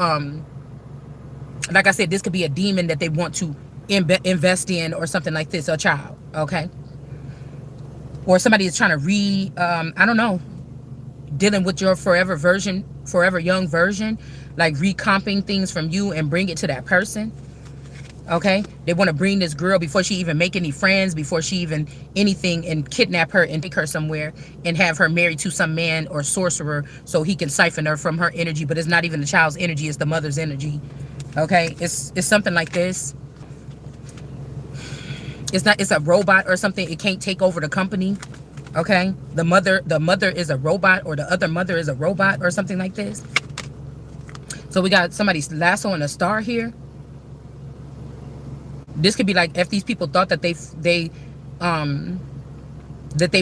like I said, this could be a demon that they want to invest in or something like this, a child, okay? Or somebody is trying to I don't know, dealing with your forever young version, like recomping things from you and bring it to that person, okay? They want to bring this girl before she even make any friends, before she even anything, and kidnap her and take her somewhere and have her married to some man or sorcerer so he can siphon her from her energy. But it's not even the child's energy, it's the mother's energy. Okay, it's something like this. It's a robot or something. It can't take over the company. Okay, the mother is a robot, or the other mother is a robot or something like this. So we got somebody lassoing a star here. This could be like if these people thought that they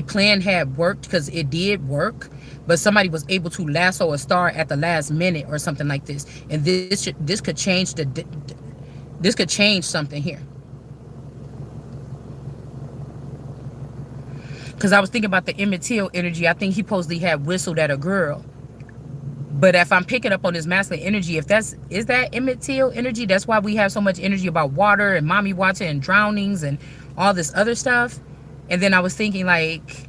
plan had worked, because it did work, but somebody was able to lasso a star at the last minute or something like this, and this could change this could change something here. Because I was thinking about the Emmett Till energy. I think he supposedly had whistled at a girl. But if I'm picking up on this masculine energy, is that Emmett Till energy? That's why we have so much energy about water and mommy water and drownings and all this other stuff. And then I was thinking like,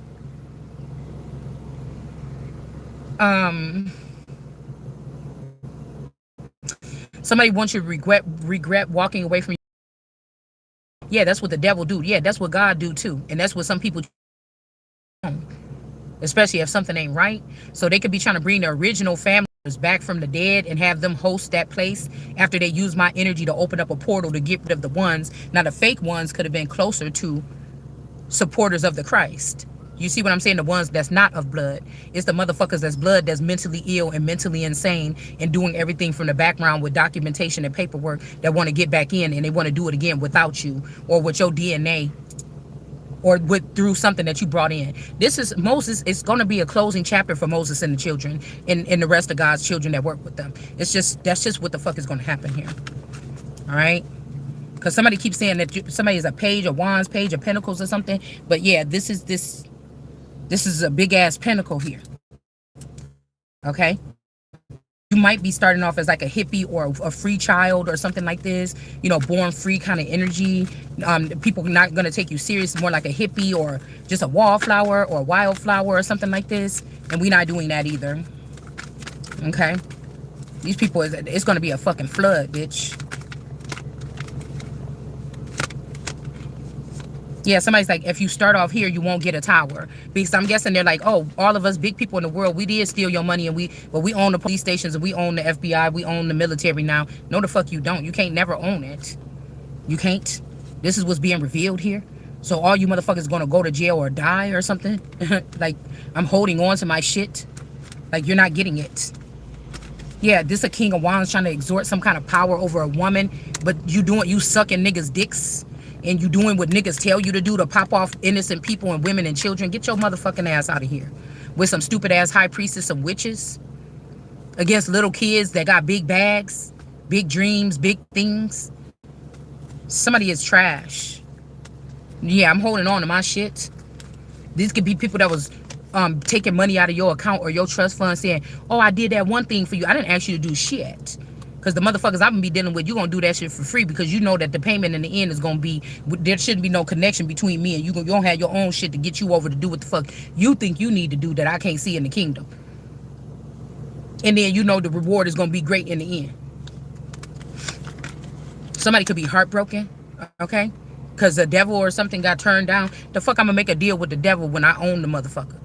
somebody wants you to regret walking away from you. Yeah, that's what the devil do. Yeah, that's what God do too. And that's what some people do, especially if something ain't right. So they could be trying to bring the original family back from the dead and have them host that place after they use my energy to open up a portal to get rid of the ones. Now the fake ones could have been closer to supporters of the Christ. You see what I'm saying? The ones that's not of blood. It's the motherfuckers that's blood, that's mentally ill and mentally insane and doing everything from the background with documentation and paperwork, that want to get back in and they want to do it again without you or with your DNA or with through something that you brought in. This is Moses. It's going to be a closing chapter for Moses and the children and the rest of God's children that work with them. That's just what the fuck is going to happen here. All right. Because somebody keeps saying that somebody is a page of wands, page of pentacles or something. But yeah, this is a big ass pentacle here. Okay. You might be starting off as like a hippie or a free child or something like this, you know, born free kind of energy. People not going to take you serious, more like a hippie or just a wallflower or a wildflower or something like this. And we're not doing that either. Okay. These people, it's going to be a fucking flood, bitch. Yeah, somebody's like, if you start off here, you won't get a tower. Because I'm guessing they're like, oh, all of us big people in the world, we did steal your money, and we own the police stations, and we own the FBI, we own the military now. No, the fuck you don't. You can't never own it. You can't. This is what's being revealed here. So all you motherfuckers gonna go to jail or die or something? Like, I'm holding on to my shit. Like, you're not getting it. Yeah, this a king of wands trying to exert some kind of power over a woman, but you sucking niggas' dicks. And you doing what niggas tell you to do to pop off innocent people and women and children. Get your motherfucking ass out of here. With some stupid ass high priestess of witches. Against little kids that got big bags. Big dreams, big things. Somebody is trash. Yeah, I'm holding on to my shit. These could be people that was taking money out of your account or your trust fund saying, oh, I did that one thing for you. I didn't ask you to do shit. Because the motherfuckers I'm going to be dealing with, you're going to do that shit for free because you know that the payment in the end is going to be, there shouldn't be no connection between me and you. You don't have your own shit to get you over to do what the fuck you think you need to do that I can't see in the kingdom. And then you know the reward is going to be great in the end. Somebody could be heartbroken, okay? Because the devil or something got turned down. The fuck I'm going to make a deal with the devil when I own the motherfucker?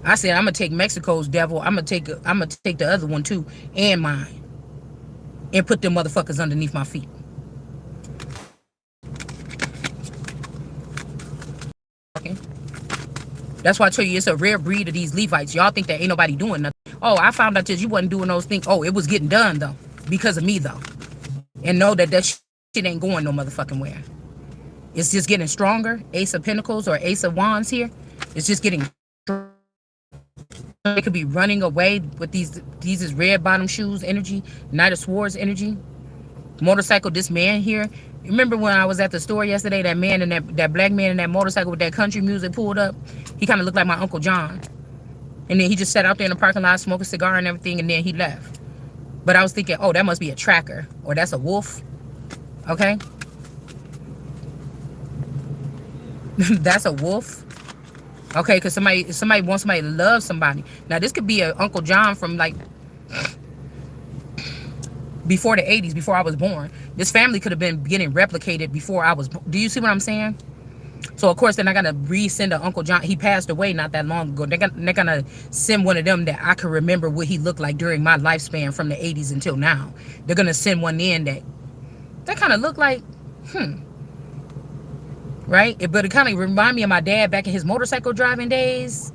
I said I'm going to take Mexico's devil. I'm going to take the other one too and mine. And put them motherfuckers underneath my feet. Okay. That's why I tell you it's a rare breed of these Levites. Y'all think that ain't nobody doing nothing. Oh, I found out that you wasn't doing those things. Oh, it was getting done though. Because of me though. And know that shit ain't going no motherfucking where. It's just getting stronger. Ace of Pentacles or Ace of Wands here. It's just getting stronger. They could be running away with these is red bottom shoes energy, Knight of Swords energy, motorcycle. This man here. Remember when I was at the store yesterday? That man and that black man in that motorcycle with that country music pulled up. He kind of looked like my Uncle John. And then he just sat out there in the parking lot, smoking a cigar and everything, and then he left. But I was thinking, oh, that must be a tracker or that's a wolf. Okay, that's a wolf. Okay, because somebody wants somebody to love somebody. Now, this could be a Uncle John from, like, before the 80s, before I was born. This family could have been getting replicated before I was born. Do you see what I'm saying? So, of course, then I got to resend a Uncle John. He passed away not that long ago. They're going to send one of them that I can remember what he looked like during my lifespan from the 80s until now. They're going to send one in that kind of looked like, right? But it kind of remind me of my dad back in his motorcycle driving days.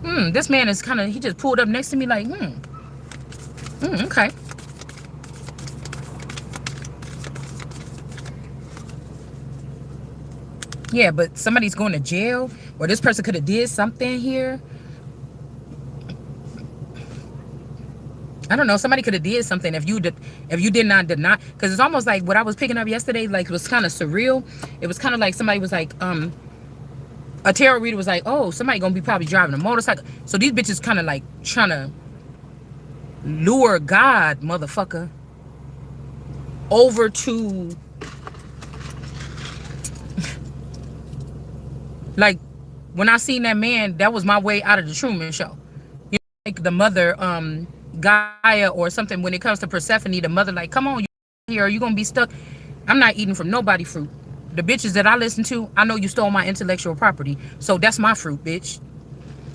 This man is kind of, he just pulled up next to me like, okay. Yeah, but somebody's going to jail, or this person could have did something here. I don't know. Somebody could have did something if you did not deny, because it's almost like what I was picking up yesterday. Like, it was kind of surreal. It was kind of like somebody was like, a tarot reader was like, oh, somebody gonna be probably driving a motorcycle. So these bitches kind of like trying to lure God, motherfucker, over to, like, when I seen that man, that was my way out of the Truman Show. You know, like the mother, Gaia or something, when it comes to Persephone, the mother like, come on, you here, are you gonna be stuck? I'm not eating from nobody fruit. The bitches that I listen to, I know you stole my intellectual property, so that's my fruit, bitch.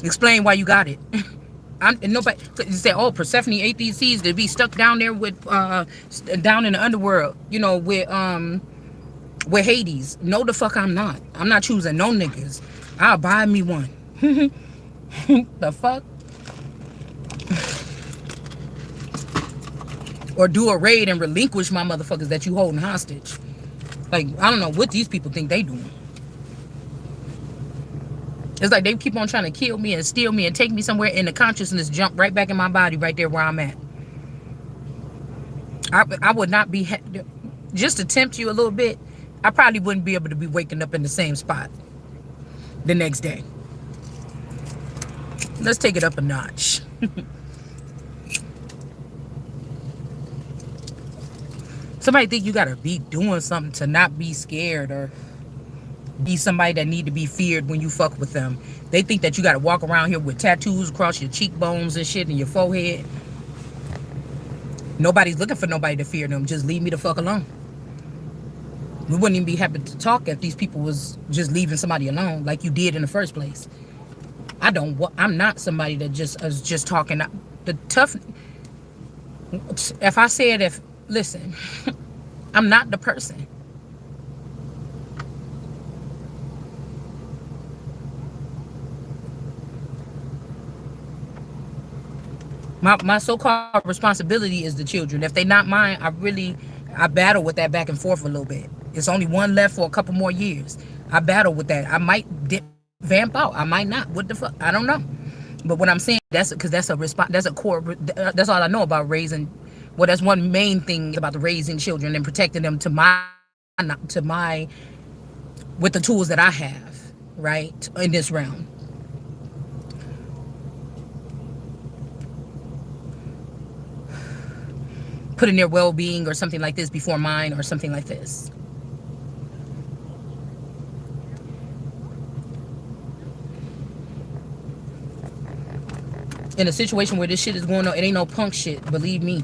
Explain why you got it. Nobody say, oh, Persephone ate these seeds to be stuck down there with down in the underworld, you know, with Hades. No, the fuck I'm not. I'm not choosing no niggas. I'll buy me one. The fuck? Or do a raid and relinquish my motherfuckers that you holding hostage. Like, I don't know what these people think they doing. It's like they keep on trying to kill me and steal me and take me somewhere, and the consciousness jump right back in my body right there where I'm at. I would not be, just to tempt you a little bit, I probably wouldn't be able to be waking up in the same spot the next day. Let's take it up a notch. Somebody think you gotta be doing something to not be scared or be somebody that need to be feared when you fuck with them. They think that you gotta walk around here with tattoos across your cheekbones and shit and your forehead. Nobody's looking for nobody to fear them. Just leave me the fuck alone. We wouldn't even be happy to talk if these people was just leaving somebody alone like you did in the first place. I'm not somebody that just is just talking. The tough, if I said, listen, I'm not the person. My so-called responsibility is the children. If they not mine, I battle with that back and forth a little bit. It's only one left for a couple more years. I battle with that. I might vamp out. I might not. What the fuck? I don't know. But what I'm saying, that's because that's a response. That's a core. That's all I know about raising. Well, that's one main thing about the raising children and protecting them to my with the tools that I have, right, in this realm. Putting their well-being or something like this before mine or something like this. In a situation where this shit is going on, it ain't no punk shit, believe me.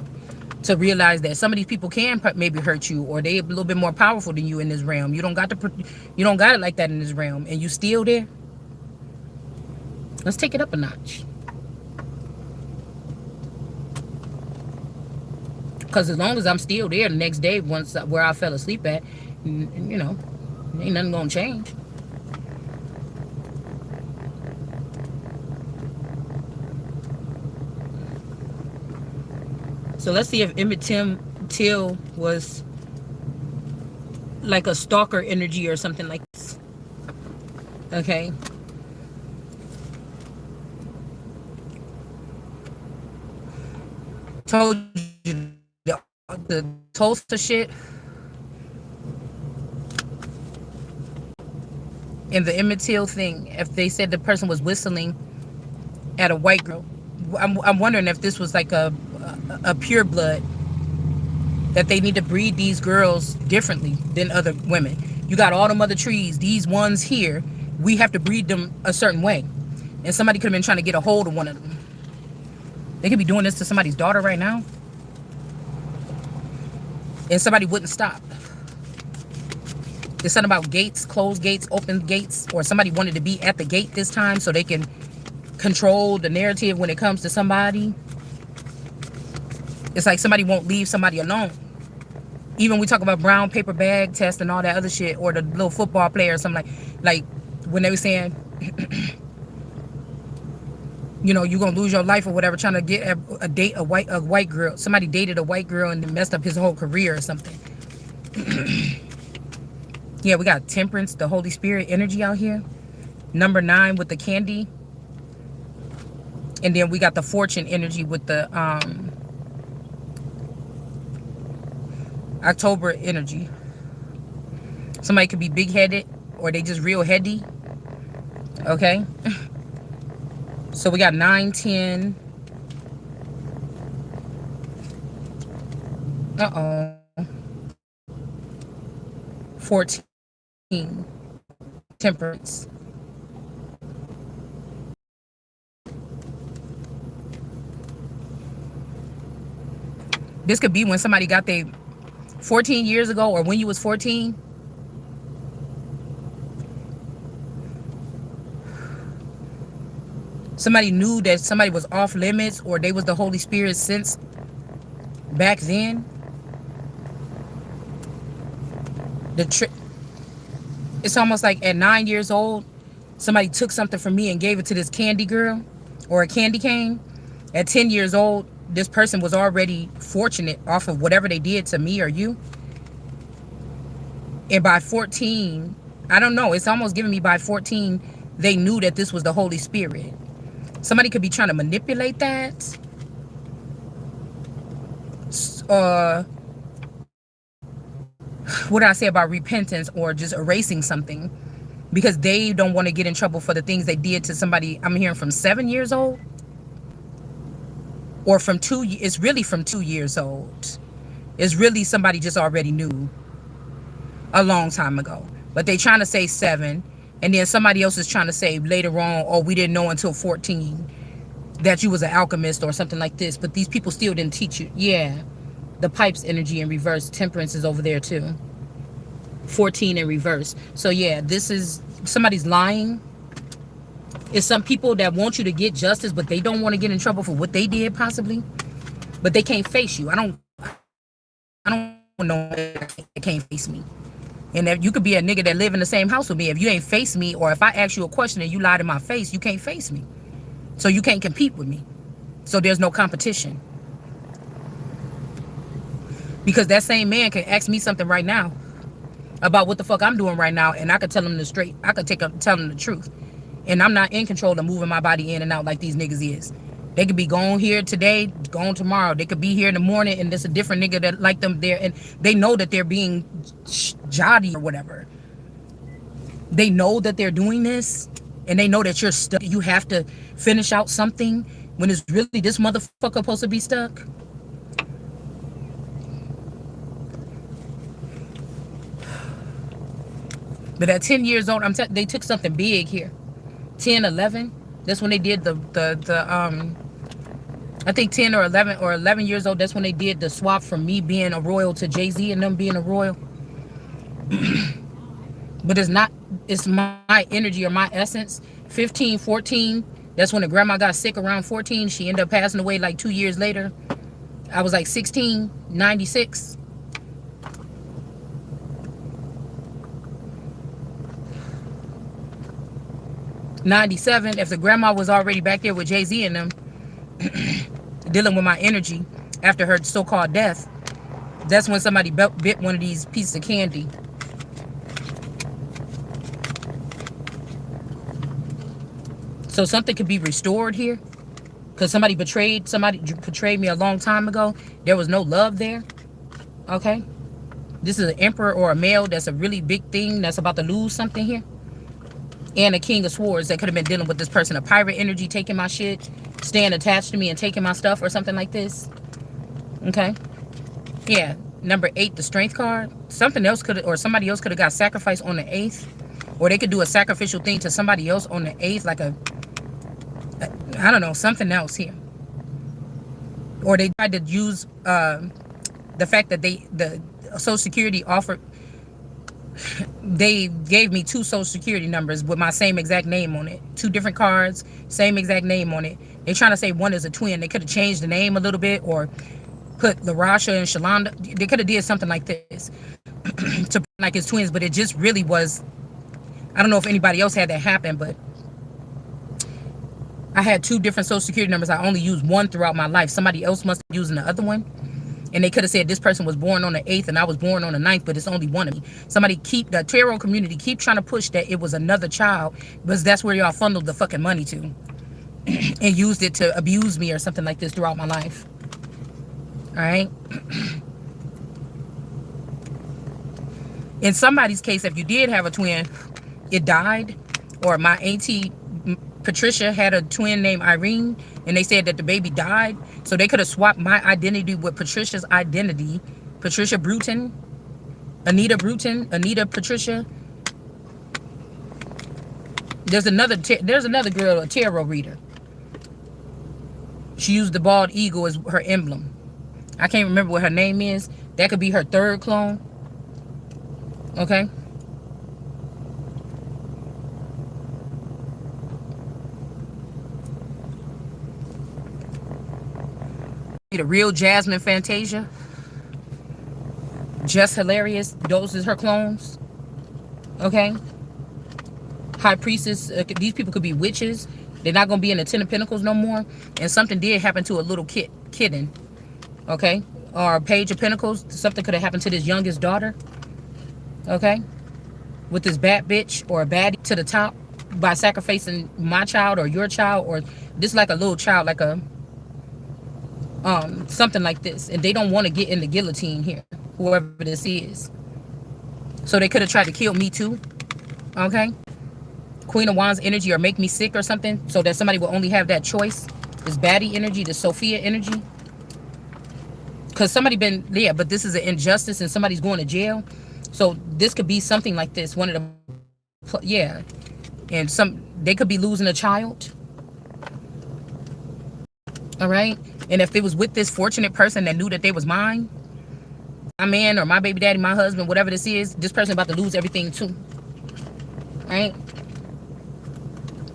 To realize that some of these people can maybe hurt you, or they a little bit more powerful than you in this realm. You don't got it like that in this realm, and you still there. Let's take it up a notch. Because as long as I'm still there the next day, once where I fell asleep at, you know, ain't nothing gonna change. So let's see if Emmett Till was like a stalker energy or something like this. Okay. Told you the Tulsa shit and the Emmett Till thing. If they said the person was whistling at a white girl, I'm wondering if this was like a pure blood, that they need to breed these girls differently than other women. You got all them other trees, these ones here, we have to breed them a certain way. And somebody could have been trying to get a hold of one of them. They could be doing this to somebody's daughter right now, and somebody wouldn't stop. It's something about gates, closed gates, open gates, or somebody wanted to be at the gate this time so they can control the narrative when it comes to somebody. It's like somebody won't leave somebody alone. Even we talk about brown paper bag test and all that other shit, or the little football player or something like when they were saying, you know, you're gonna lose your life or whatever, trying to get a white girl. Somebody dated a white girl and messed up his whole career or something. Yeah, we got Temperance, the Holy Spirit energy out here. Number 9 with the candy. And then we got the Fortune energy with the October energy. Somebody could be big-headed, or they just real heady. Okay. So we got 9, 10. Uh-oh. 14. Temperance. This could be when somebody got their 14 years ago, or when you was 14. Somebody knew that somebody was off limits, or they was the Holy Spirit since back then. It's almost like at 9 years old, somebody took something from me and gave it to this candy girl or a candy cane. At 10 years old, this person was already fortunate off of whatever they did to me or you. And by 14, I don't know, it's almost giving me by 14, They knew that this was the Holy Spirit. Somebody could be trying to manipulate that. Uh, what did I say about repentance or just erasing something? Because they don't want to get in trouble for the things they did to somebody. I'm hearing from 7 years old, or from it's really from 2 years old. It's really somebody just already knew a long time ago. But they trying to say 7, and then somebody else is trying to say later on, oh, we didn't know until 14 that you was an alchemist or something like this. But these people still didn't teach you. Yeah, the pipes energy in reverse. Temperance is over there too. 14 in reverse. So yeah, this is somebody's lying. It's some people that want you to get justice, but they don't want to get in trouble for what they did possibly. But they can't face you. I don't know. They can't face me. And if you could be a nigga that live in the same house with me, if you ain't face me, or if I ask you a question and you lied in my face, you can't face me. So you can't compete with me. So there's no competition. Because that same man can ask me something right now about what the fuck I'm doing right now, and I could tell him tell him the truth. And I'm not in control of moving my body in and out like these niggas is. They could be gone here today, gone tomorrow. They could be here in the morning, and there's a different nigga that like them there, and they know that they're being jolly or whatever. They know that they're doing this, and they know that you're stuck. You have to finish out something when it's really this motherfucker supposed to be stuck. But at 10 years old, they took something big here. 10, 11. That's when they did I think 10 or 11 years old. That's when they did the swap from me being a royal to Jay-Z and them being a royal. But it's my energy or my essence. 15, 14. That's when the grandma got sick around 14. She ended up passing away like 2 years later. I was like 16, 96. '97, if the grandma was already back there with Jay-Z and them dealing with my energy after her so-called death, that's when somebody bit one of these pieces of candy. So something could be restored here because somebody betrayed me a long time ago. There was no love there. Okay, this is an emperor or a male. That's a really big thing that's about to lose something here. And a king of swords that could have been dealing with this person, a pirate energy, taking my shit, staying attached to me and taking my stuff or something like this. Okay. Yeah. Number 8, the strength card. Somebody else could have got sacrificed on the 8th. Or they could do a sacrificial thing to somebody else on the 8th, like I don't know, something else here. Or they tried to use the fact that the Social Security offered, they gave me 2 Social Security numbers with my same exact name on it. 2 different cards, same exact name on it. They're trying to say one is a twin. They could have changed the name a little bit or put LaRasha and Shalonda. They could have did something like this to like it's twins, but it just really was. I don't know if anybody else had that happen, but I had 2 different Social Security numbers. I only used one throughout my life. Somebody else must have used the other one. And they could have said this person was born on the 8th and I was born on the 9th, but it's only one of me. Somebody the tarot community keep trying to push that it was another child, because that's where y'all funneled the fucking money to and used it to abuse me or something like this throughout my life. All right. In somebody's case, if you did have a twin, it died, or my auntie Patricia had a twin named Irene, and they said that the baby died. So they could have swapped my identity with Patricia's identity. Patricia Bruton, Anita Patricia. There's another girl, a tarot reader. She used the bald eagle as her emblem. I can't remember what her name is. That could be her 3rd clone. Okay. The real Jasmine Fantasia. Just Hilarious. Those is her clones. Okay. High Priestess. These people could be witches. They're not going to be in the 10 of Pentacles no more. And something did happen to a little kitten. Okay. Or Page of Pentacles. Something could have happened to this youngest daughter. Okay. With this bad bitch or a baddie to the top. by sacrificing my child or your child, or this like a little child, like a something like this, and they don't want to get in the guillotine here, whoever this is. So they could have tried to kill me too. Okay, Queen of Wands energy, or make me sick or something, so that somebody will only have that choice. This baddie energy, the Sophia energy, because somebody been, yeah, but this is an injustice and somebody's going to jail. So this could be something like this. One of the, yeah, and they could be losing a child. All right, and if it was with this fortunate person that knew that they was mine, my man or my baby daddy, my husband, whatever this is, this person about to lose everything too. Right?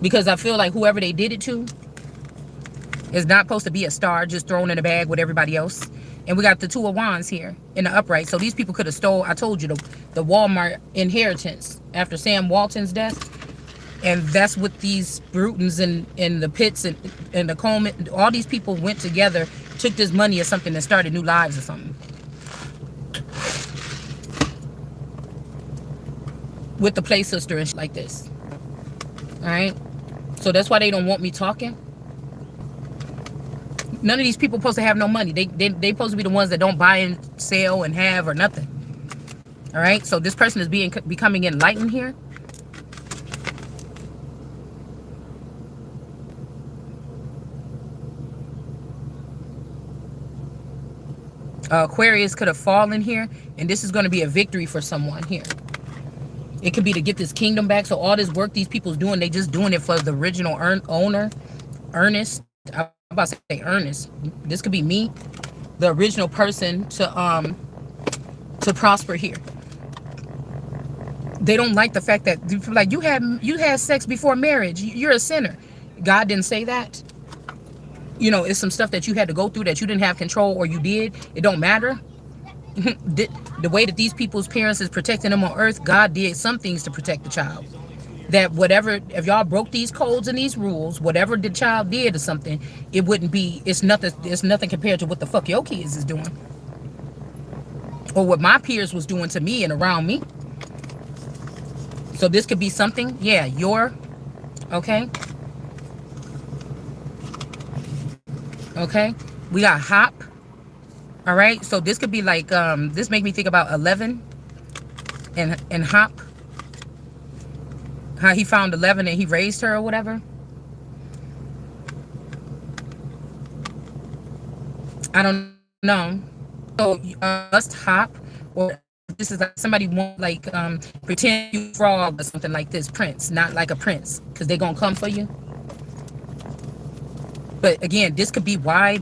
Because I feel like whoever they did it to is not supposed to be a star just thrown in a bag with everybody else. And we got the Two of Wands here in the upright. So these people could have stole, I told you, the Walmart inheritance after Sam Walton's death. And that's what these Brutons and the Pitts and the Coleman, all these people went together, took this money or something and started new lives or something. With the play sister and shit like this. Alright? So that's why they don't want me talking. None of these people supposed to have no money. They supposed to be the ones that don't buy and sell and have or nothing. Alright? So this person is becoming enlightened here. Aquarius could have fallen here, and this is going to be a victory for someone here. It could be to get this kingdom back. So all this work these people's doing, they just doing it for the original owner, Ernest. I'm about to say Ernest. This could be me, the original person to prosper here. They don't like the fact that, like, you had sex before marriage. You're a sinner. God didn't say that. You know, it's some stuff that you had to go through that you didn't have control, or you did. It don't matter. The way that these people's parents is protecting them on earth, God did some things to protect the child. That whatever, if y'all broke these codes and these rules, whatever the child did or something, it wouldn't be, it's nothing compared to what the fuck your kids is doing. Or what my peers was doing to me and around me. So this could be something, yeah, okay. Okay, we got hop. All right, so this could be like, this make me think about 11 and hop. How he found 11 and he raised her or whatever. I don't know. So must hop, or this is like somebody want, like, pretend you frog or something like this, prince, not like a prince, because they're gonna come for you. But again, this could be why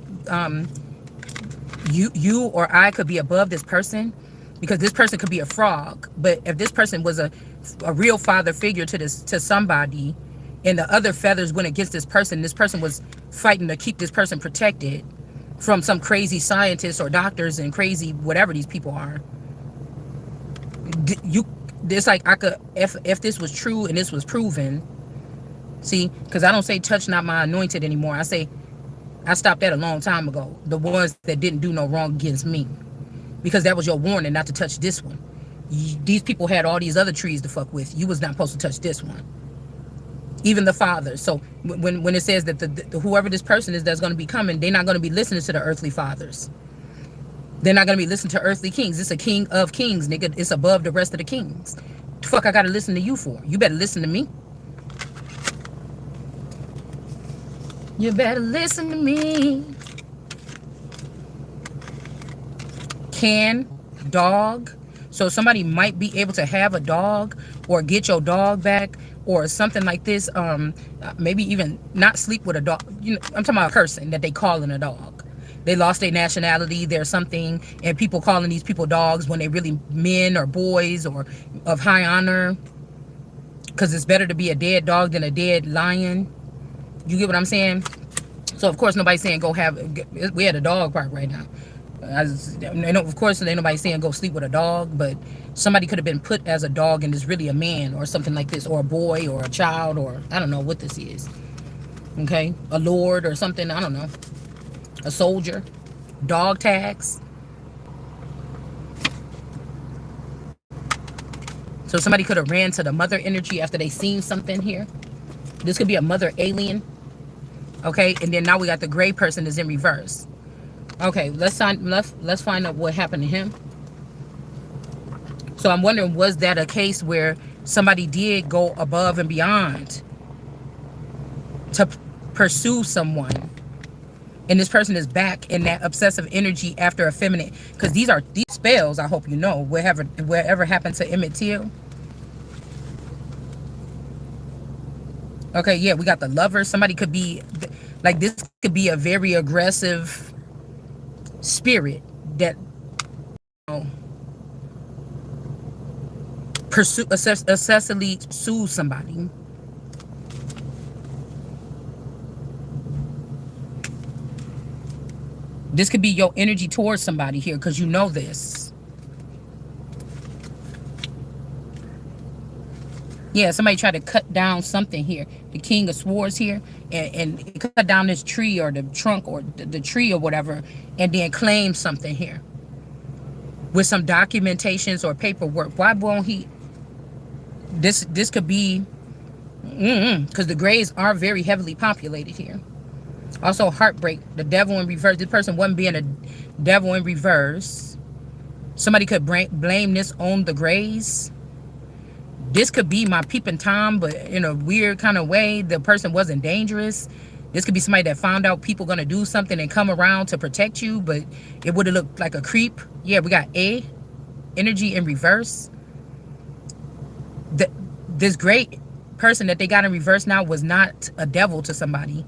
you or I could be above this person, because this person could be a frog. But if this person was a real father figure to somebody, and the other feathers went against this person was fighting to keep this person protected from some crazy scientists or doctors and crazy whatever these people are. It's like, I could, if this was true and this was proven. See, because I don't say touch not my anointed anymore. I say I stopped that a long time ago. The ones that didn't do no wrong against me, because that was your warning not to touch this one. These people had all these other trees to fuck with. You was not supposed to touch this one. Even the fathers. So when it says that the whoever this person is that's going to be coming, they're not going to be listening to the earthly fathers. They're not going to be listening to earthly kings. It's a king of kings, nigga. It's above the rest of the kings. The fuck I got to listen to you for? You better listen to me. You better listen to me. Can, dog. So somebody might be able to have a dog or get your dog back or something like this. Maybe even not sleep with a dog. You know, I'm talking about a person that they calling a dog. They lost their nationality, there's something, and people calling these people dogs when they really men or boys or of high honor. Because it's better to be a dead dog than a dead lion. You get what I'm saying? So of course nobody's saying go have, we at a dog park right now. Of course ain't nobody saying go sleep with a dog, but somebody could have been put as a dog and is really a man or something like this, or a boy or a child, or I don't know what this is. Okay, a lord or something, I don't know. A soldier, dog tags. So somebody could have ran to the mother energy after they seen something here. This could be a mother alien. Okay, and then now we got the gray person is in reverse. Okay, let's find out what happened to him. So I'm wondering, was that a case where somebody did go above and beyond to pursue someone, and this person is back in that obsessive energy after a feminine? Because these spells, I hope you know, wherever happened to Emmett Till. Okay, yeah, we got the lover. Somebody could be like, this could be a very aggressive spirit that, you know, obsessively sue somebody. This could be your energy towards somebody here, because you know this. Yeah, somebody tried to cut down something here. The King of Swords here, and cut down this tree or the trunk or the tree or whatever, and then claim something here with some documentations or paperwork. Why won't he? This could be, because the grays are very heavily populated here. Also, heartbreak, the devil in reverse. This person wasn't being a devil in reverse. Somebody could blame this on the grays. This could be my peeping Tom, but in a weird kind of way. The person wasn't dangerous. This could be somebody that found out people gonna do something and come around to protect you, but it would have looked like a creep. Yeah, we got A, energy in reverse. This great person that they got in reverse now was not a devil to somebody.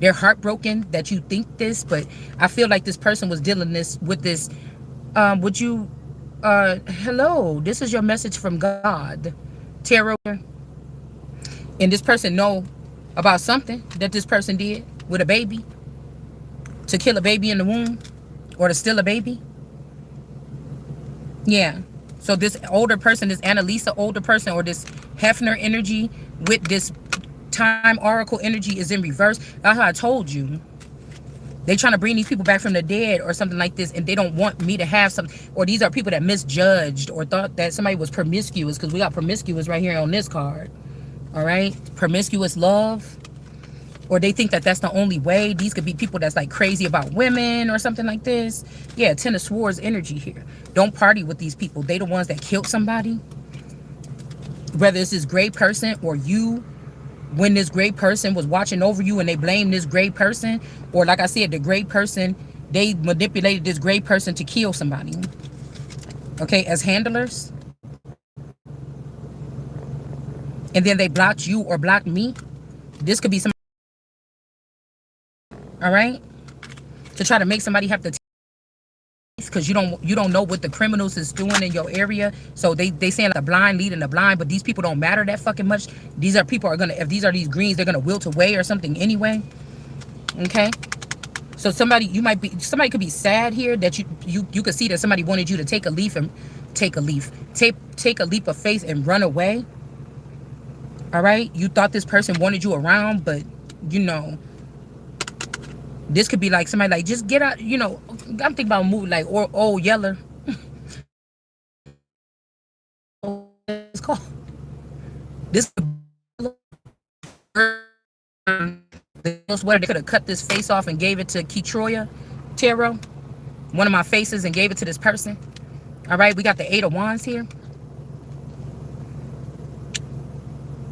They're heartbroken that you think this, but I feel like this person was dealing with this. Would you, hello, this is your message from God, tarot. And this person know about something that this person did with a baby, to kill a baby in the womb or to steal a baby. Yeah. So this older person, this Annalisa older person, or this Hefner energy with this time oracle energy is in reverse. That's how I told you. They trying to bring these people back from the dead or something like this, and they don't want me to have some, or these are people that misjudged or thought that somebody was promiscuous, because we got promiscuous right here on this card. All right, promiscuous love, or they think that that's the only way. These could be people that's like crazy about women or something like this. Yeah, Ten of Swords energy here. Don't party with these people. They the ones that killed somebody. Whether it's this gray person or you, when this gray person was watching over you and they blame this gray person, or like I said, the gray person, they manipulated this gray person to kill somebody. Okay, as handlers. And then they blocked you or blocked me. This could be somebody, all right, to try to make somebody have to, because you don't know what the criminals is doing in your area. So they saying like the blind leading the blind, but these people don't matter that fucking much. These are people are gonna, if these are these greens, they're gonna wilt away or something anyway. Okay, so somebody could be sad here that you could see that somebody wanted you to take a leap of faith and run away. All right, you thought this person wanted you around, but you know, this could be like somebody like, just get out. You know, I'm thinking about a movie like Old Yeller. It's called this. Sweater, they could have cut this face off and gave it to Ketroya Tarot, one of my faces, and gave it to this person. All right, we got the Eight of Wands here.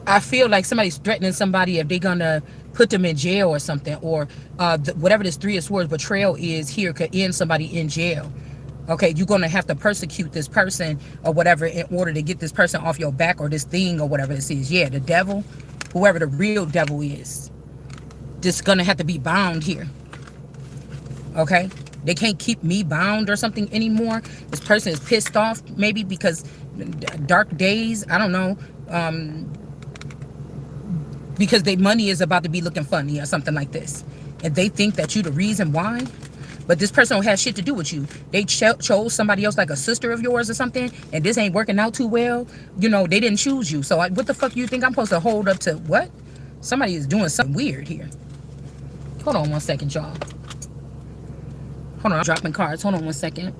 I feel like somebody's threatening somebody if they're gonna put them in jail or something, or whatever this Three of Swords betrayal is here could end somebody in jail. Okay, you're gonna have to persecute this person or whatever in order to get this person off your back, or this thing or whatever this is. Yeah, the devil, whoever the real devil is, just gonna have to be bound here. Okay, they can't keep me bound or something anymore. This person is pissed off, maybe because dark days, I don't know, because their money is about to be looking funny or something like this, and they think that you the reason why. But this person don't have shit to do with you. They chose somebody else, like a sister of yours or something, and this ain't working out too well. You know, they didn't choose you. So what the fuck you think I'm supposed to hold up to? What? Somebody is doing something weird here. Hold on one second, y'all. Hold on, I'm dropping cards. Hold on one second.